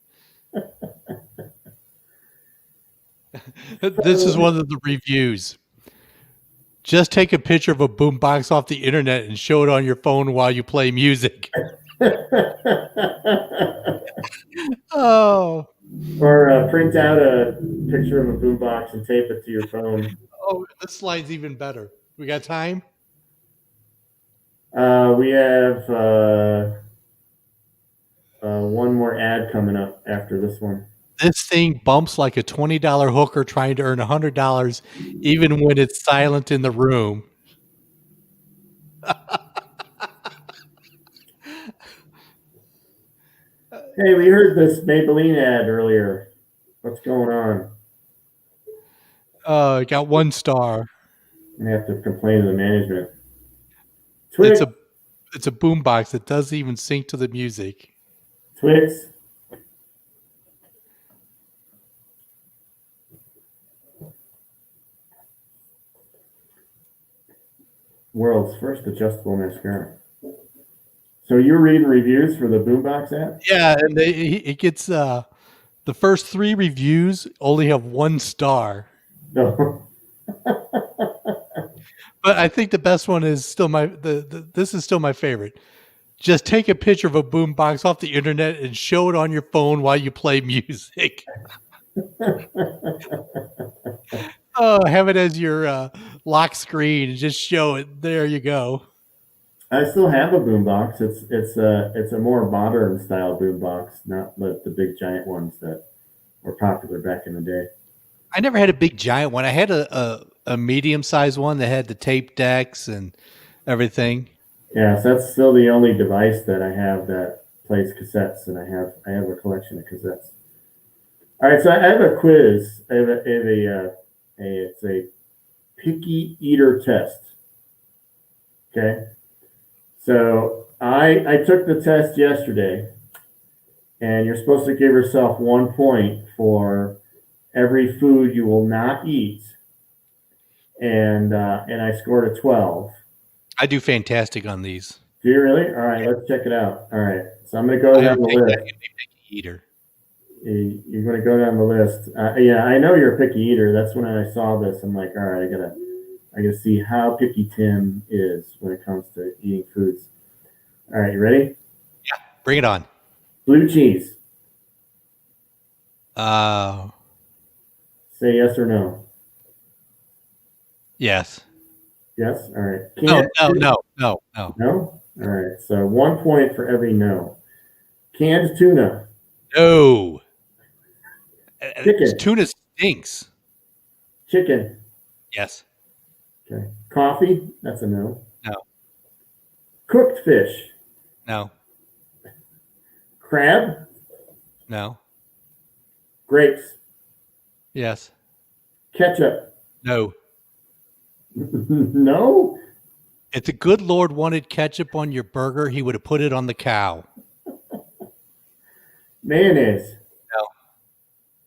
This is one of the reviews. Just take a picture of a boombox off the internet and show it on your phone while you play music. Oh. Or print out a picture of a boombox and tape it to your phone. Oh, this slide's even better. We got time? We have one more ad coming up after this one. This thing bumps like a $20 hooker trying to earn $100, even when it's silent in the room. Hey, we heard this Maybelline ad earlier. What's going on? It got 1 star. I have to complain to the management. Twix. It's a boombox that doesn't even sync to the music. Twix. World's first adjustable mascara. So you're reading reviews for the Boombox app? Yeah, and it gets the first 3 reviews only have 1 star. No. But I think the best one is still this is still my favorite. Just take a picture of a boombox off the internet and show it on your phone while you play music. Oh, have it as your lock screen and just show it. There you go. I still have a boombox. It's a more modern style boombox, not like the big giant ones that were popular back in the day. I never had a big giant one. I had a medium sized one that had the tape decks and everything. Yeah, so that's still the only device that I have that plays cassettes, and I have a collection of cassettes. All right, so I have a quiz. It's a picky eater test. Okay, so I took the test yesterday, and you're supposed to give yourself 1 point for every food you will not eat, and I scored a 12. I do fantastic on these. Do you really? All right, let's check it out. All right, so I'm going to go down the list. Eater. You're going to go down the list. Yeah, I know you're a picky eater. That's when I saw this. I'm like, all right, I gotta see how picky Tim is when it comes to eating foods. All right, you ready? Yeah, bring it on. Blue cheese. Say yes or no. Yes. Yes. All right. No. No. All right. So 1 point for every no. Canned tuna. No. Chicken. Tuna stinks. Chicken. Yes. Okay. Coffee. That's a no. No. Cooked fish. No. Crab. No. Grapes. Yes. Ketchup. No. No. If the good Lord wanted ketchup on your burger, he would have put it on the cow. Mayonnaise. No.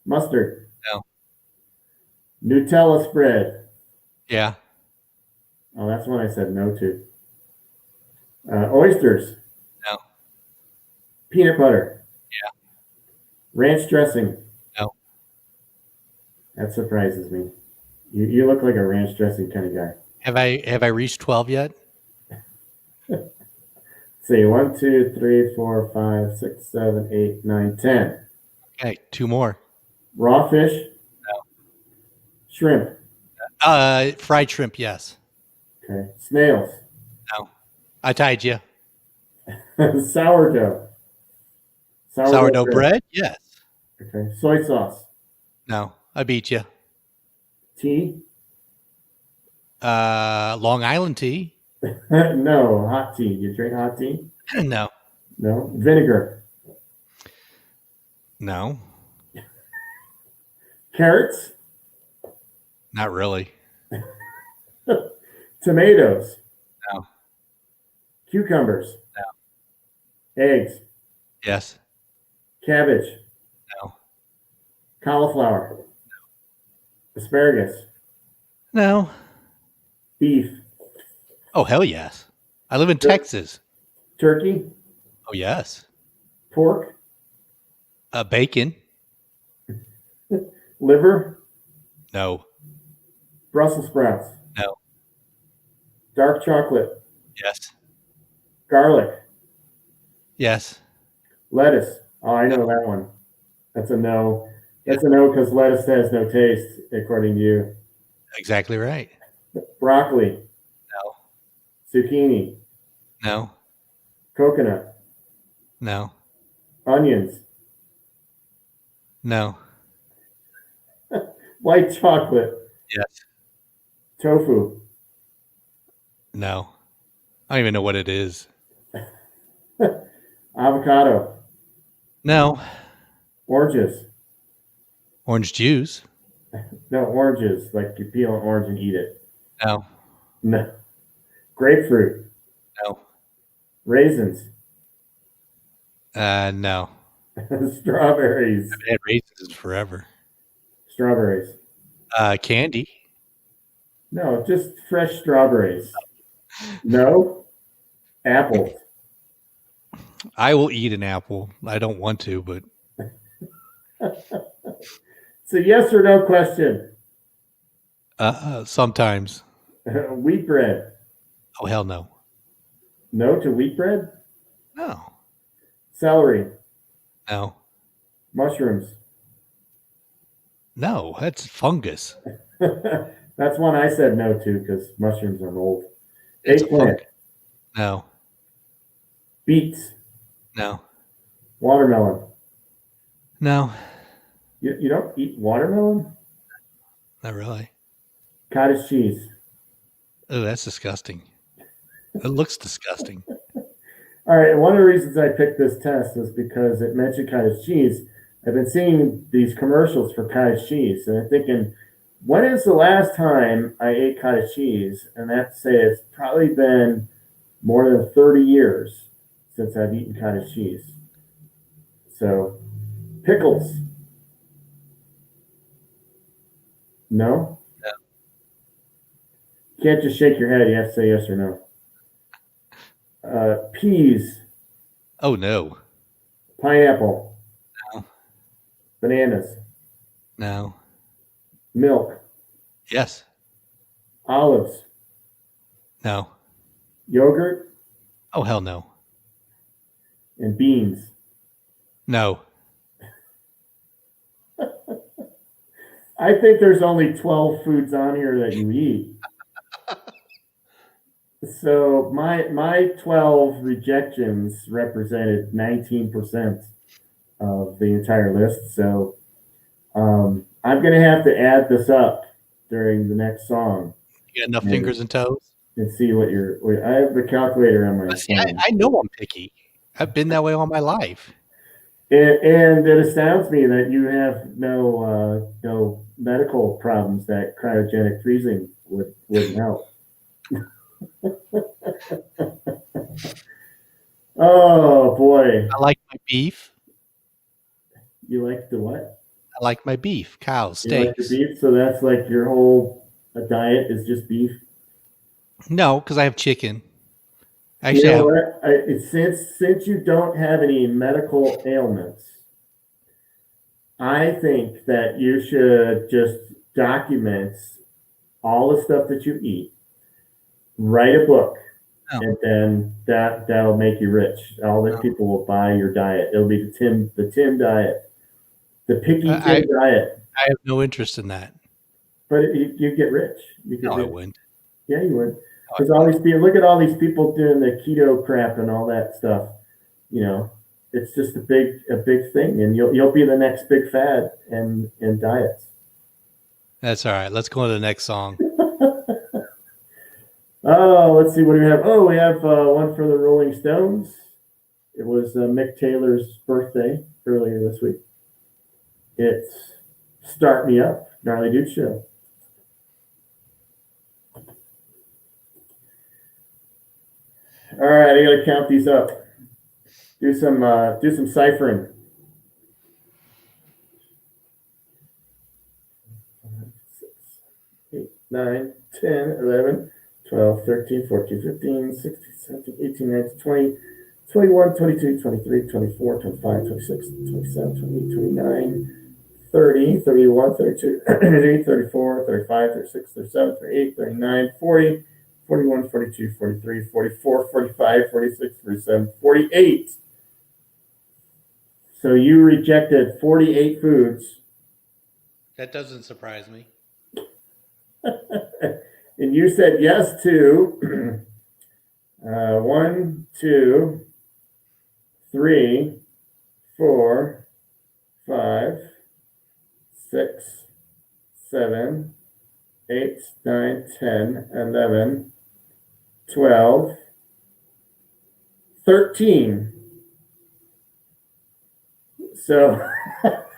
Mustard. No. Nutella spread. Yeah. Oh, that's one I said no to. Oysters. No. Peanut butter. Yeah. Ranch dressing. No. That surprises me. You look like a ranch dressing kind of guy. Have I reached 12 yet? Let's see, 1, 2, 3, 4, 5, 6, 7, 8, 9, 10. Okay, 2 more. Raw fish. No. Shrimp. Fried shrimp, yes. Okay. Snails. No. I tied you. Sourdough. Sourdough bread? Yes. Okay. Soy sauce. No. I beat you. Tea. Long Island tea? No. Hot tea. You drink hot tea? No. No. Vinegar. No. Carrots. Not really. Tomatoes. No. Cucumbers. No. Eggs. Yes. Cabbage. No. Cauliflower. No. Asparagus. No. Beef. Oh, hell yes. I live in Texas. Turkey. Oh, yes. Pork. Bacon? Liver. No. Brussels sprouts. No. Dark chocolate. Yes. Garlic. Yes. Lettuce. Oh, I know that one. That's a no. That's a no because lettuce has no taste, according to you. Exactly right. Broccoli. No. Zucchini. No. Coconut. No. Onions. No. White chocolate. Yes. Tofu. No. I don't even know what it is. Avocado. No. Oranges. Orange juice? No, oranges. Like you peel an orange and eat it. No. No. Grapefruit. No. Raisins. No. Strawberries. I've had raisins forever. Strawberries. Candy? No, just fresh strawberries. No. Apples. I will eat an apple. I don't want to, but It's a yes or no question. sometimes. Wheat bread. Oh, hell no. No to wheat bread? No. Celery. No. Mushrooms. No, that's fungus. That's one I said no to because mushrooms are mold. It's Eggplant. No. Beets. No. Watermelon. No. You don't eat watermelon? Not really. Cottage cheese. Oh, that's disgusting. It looks disgusting. All right, one of the reasons I picked this test was because it mentioned cottage cheese. I've been seeing these commercials for cottage cheese, and I'm thinking, when is the last time I ate cottage cheese? And I'd say it's probably been more than 30 years since I've eaten cottage cheese. So, pickles. No? No. You can't just shake your head. You have to say yes or no. Peas. Oh, no. Pineapple. No. Bananas. No. Milk. Yes. Olives. No. Yogurt. Oh, hell no. And beans. No. I think there's only 12 foods on here that you eat. So my 12 rejections represented 19% of the entire list. So I'm going to have to add this up during the next song. You got enough fingers and toes? And see what I have the calculator on my See, phone. I know I'm picky. I've been that way all my life. And it astounds me that you have no medical problems that cryogenic freezing wouldn't help. Oh boy. I like my beef. You like the what? I like my beef, cow, You like the steaks. beef? So that's like your whole diet is just beef? No, because I have chicken. You Actually, I know have, what? Since you don't have any medical ailments, I think that you should just document all the stuff that you eat, write a book, no, and then that'll make you rich. All the no. people will buy your diet. It'll be the Tim diet, the picky I Tim diet. I have no interest in that. But you get rich. You get No, I rich. wouldn't. Yeah, you would. No, I Because all wouldn't. these people, look at all these people doing the keto crap and all that stuff. You know, it's just a big thing, and you'll be the next big fad in diets. That's all right. Let's go on to the next song. Oh, let's see what do we have. Oh, we have one for the Rolling Stones. It was Mick Taylor's birthday earlier this week. It's "Start Me Up," Gnarly Dudes Show. All right, I got to count these up. Do some ciphering. 8, 9, 10, 11, 12, 13, 14, 15, 16, 17, 18, 19, 20, 21, 22, 23, 24, 25, 26, 27, 28, 29, 30, 31, 32, 33, 34, 35, 36, 37, 38, 39, 40, 41, 42, 43, 44, 45, 46, 47, 48. So you rejected 48 foods. That doesn't surprise me. And you said yes to 1, 2, 3, 4, 5, 6, 7, 8, 9, 10, 11, 12, 13. So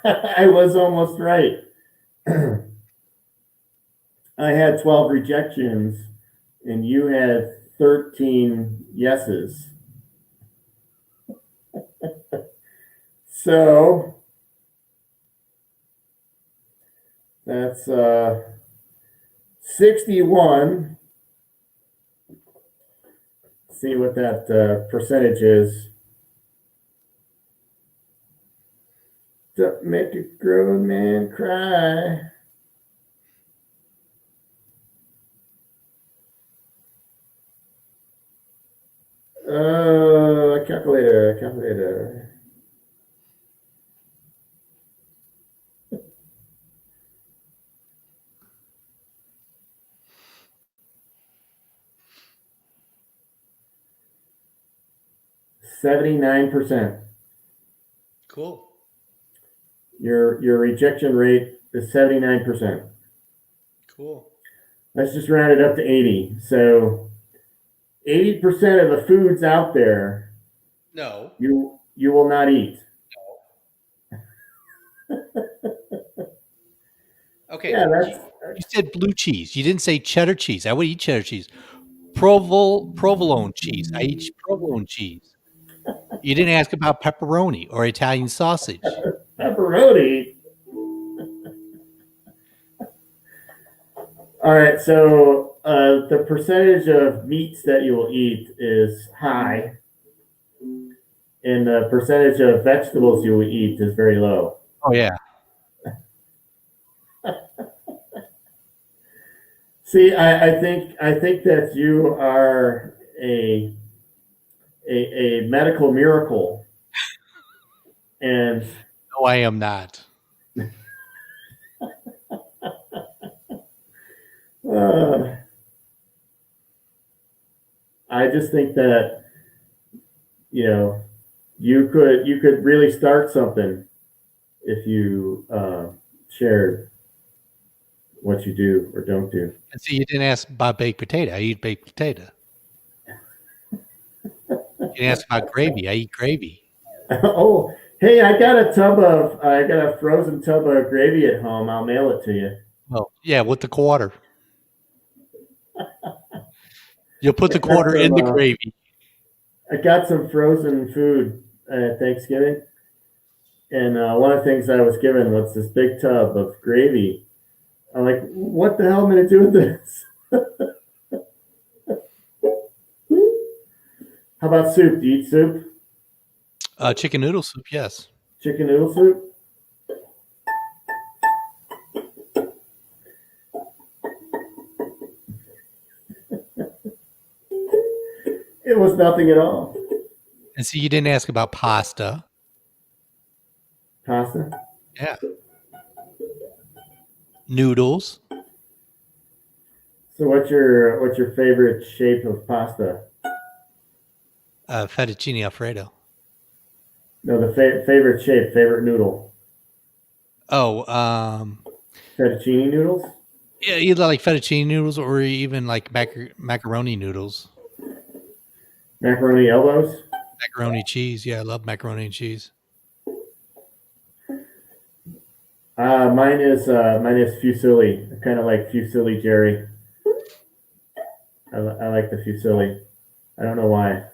I was almost right. I had 12 rejections and you had 13 yeses. So that's 61. See what that percentage is. Don't make a grown man cry. Calculator. 79%. Cool. Your rejection rate is 79%. Cool. Let's just round it up to 80. So 80% of the foods out there No. you will not eat. Okay. Yeah, that's You said blue cheese. You didn't say cheddar cheese. I would eat cheddar cheese. Provolone cheese. I eat provolone cheese. You didn't ask about pepperoni or Italian sausage. pepperoni. All right, so the percentage of meats that you will eat is high, and the percentage of vegetables you will eat is very low. Oh yeah. See, I think that you are a medical miracle, and No, I am not. I just think that you could really start something if you shared what you do or don't do. And see, you didn't ask about baked potato. I eat baked potato. You didn't ask about gravy. I eat gravy. Oh, hey, I got a frozen tub of gravy at home. I'll mail it to you. Well, yeah, with the quarter. You'll put the quarter in the gravy. I got some frozen food at Thanksgiving, and one of the things I was given was this big tub of gravy. I'm like, what the hell am I going to do with this? How about soup? Do you eat soup? Chicken noodle soup, yes. Chicken noodle soup? It was nothing at all. And see, you didn't ask about pasta. Pasta? Yeah. Noodles. So what's your favorite shape of pasta? Fettuccine Alfredo. No, the favorite shape, favorite noodle. Oh, Fettuccine noodles? yeah, either like fettuccine noodles or even like macaroni noodles. Macaroni elbows? Macaroni cheese. Yeah, I love macaroni and cheese. Mine is fusilli. I kind of like fusilli Jerry. I like the fusilli. I don't know why.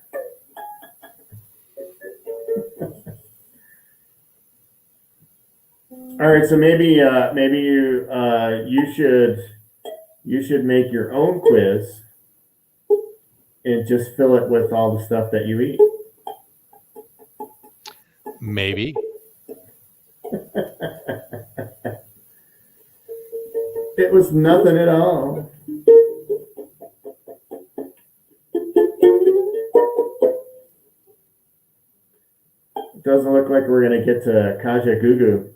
All right, so maybe you should make your own quiz and just fill it with all the stuff that you eat. Maybe. It was nothing at all. It doesn't look like we're gonna get to Kaja Gugu.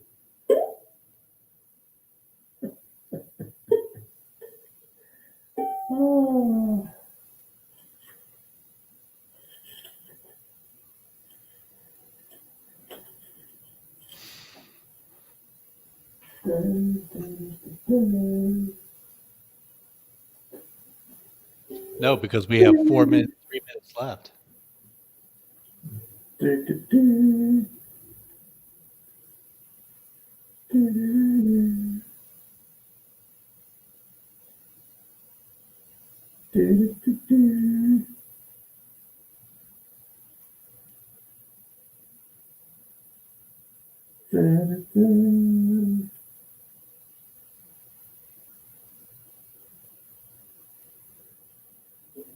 Oh. No, because we have 3 minutes left.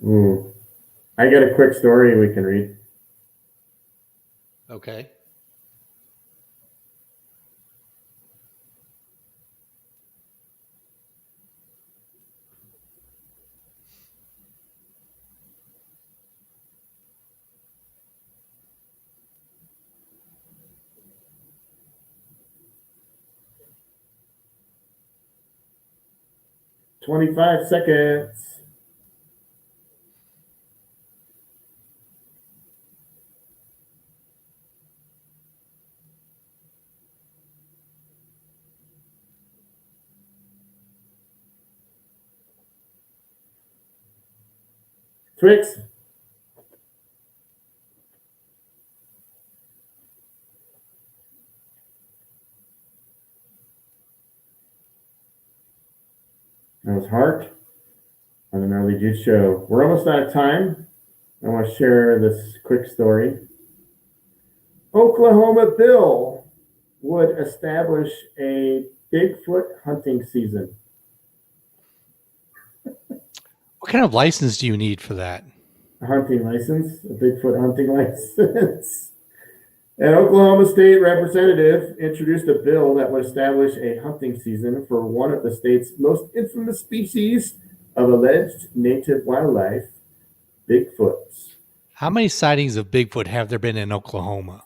Ooh. I got a quick story we can read. Okay. $25 seconds. Twix. That was Hart on the Gnarly Dudes show. We're almost out of time. I want to share this quick story. Oklahoma bill would establish a Bigfoot hunting season. What kind of license do you need for that? A hunting license, a Bigfoot hunting license. An Oklahoma state representative introduced a bill that would establish a hunting season for one of the state's most infamous species of alleged native wildlife, Bigfoots. How many sightings of Bigfoot have there been in Oklahoma?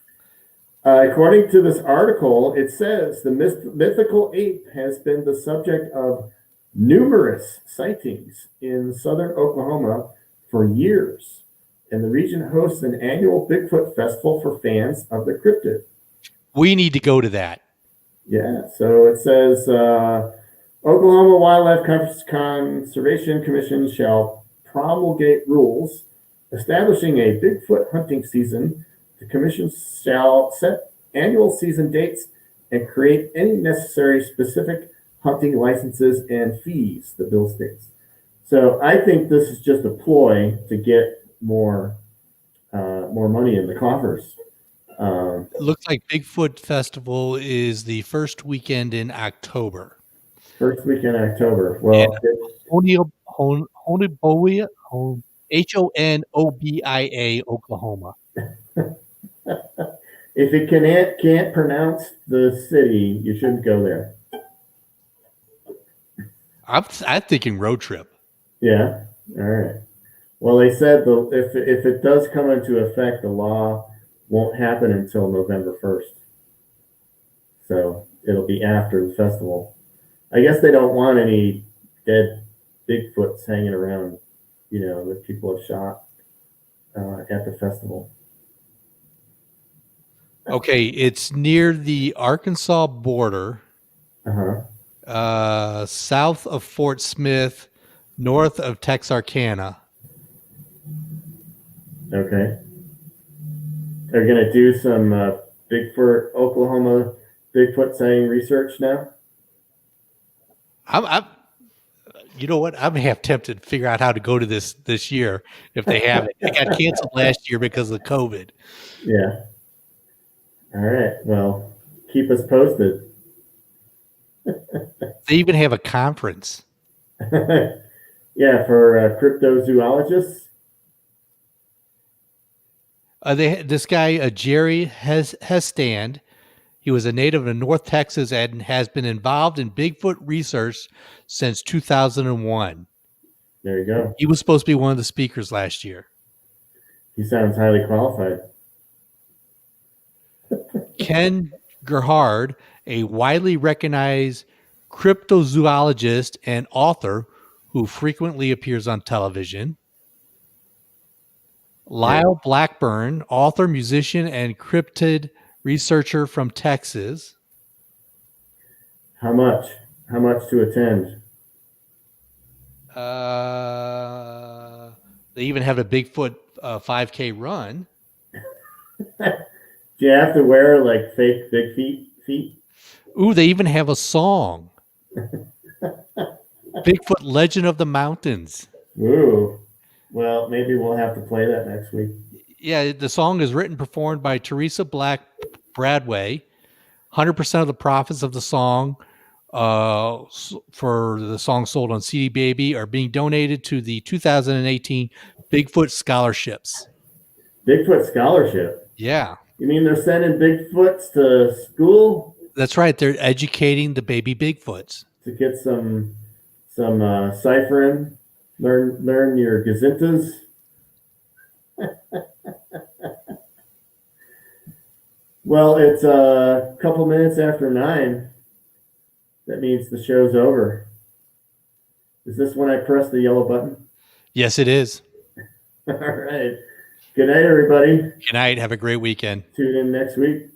According to this article, it says the mythical ape has been the subject of numerous sightings in southern Oklahoma for years, and the region hosts an annual Bigfoot festival for fans of the cryptid. We need to go to that. Yeah, so it says Oklahoma Wildlife Conservation Commission shall promulgate rules establishing a Bigfoot hunting season. The commission shall set annual season dates and create any necessary specific hunting licenses and fees, the bill states. So I think this is just a ploy to get more money in the coffers. It looks like Bigfoot Festival is the first weekend in October. First week in October. Well, Honobia, Honobia, Oklahoma. if you can't pronounce the city, you shouldn't go there. I'm thinking road trip. Yeah. All right. Well, they said if it does come into effect, the law won't happen until November 1st. So it'll be after the festival. I guess they don't want any dead Bigfoots hanging around, that people have shot at the festival. Okay, it's near the Arkansas border, south of Fort Smith, north of Texarkana. Okay. They're going to do some Bigfoot, Oklahoma Bigfoot sighting research now. You know what? I'm half tempted to figure out how to go to this year if they have it. It got canceled last year because of COVID. Yeah. All right. Well, keep us posted. They even have a conference. Yeah, for cryptozoologists. This guy, Jerry Hestand, he was a native of North Texas and has been involved in Bigfoot research since 2001. There you go. He was supposed to be one of the speakers last year. He sounds highly qualified. Ken Gerhard, a widely recognized cryptozoologist and author who frequently appears on television. Lyle Blackburn, author, musician, and cryptid researcher from Texas. How much? How much to attend? They even have a Bigfoot 5K run. Do you have to wear like fake big feet? Ooh, they even have a song. Bigfoot Legend of the Mountains. Ooh. Well, maybe we'll have to play that next week. Yeah, the song is written and performed by Teresa Black Bradway. 100% of the profits of the song for the song sold on CD Baby are being donated to the 2018 Bigfoot Scholarships. Bigfoot Scholarship? Yeah. You mean they're sending Bigfoots to school? That's right. They're educating the baby Bigfoots. To get some ciphering, learn your gazintas. Well, it's a couple minutes after 9. That means the show's over. Is this when I press the yellow button? Yes, it is. All right. Good night, everybody. Good night. Have a great weekend. Tune in next week.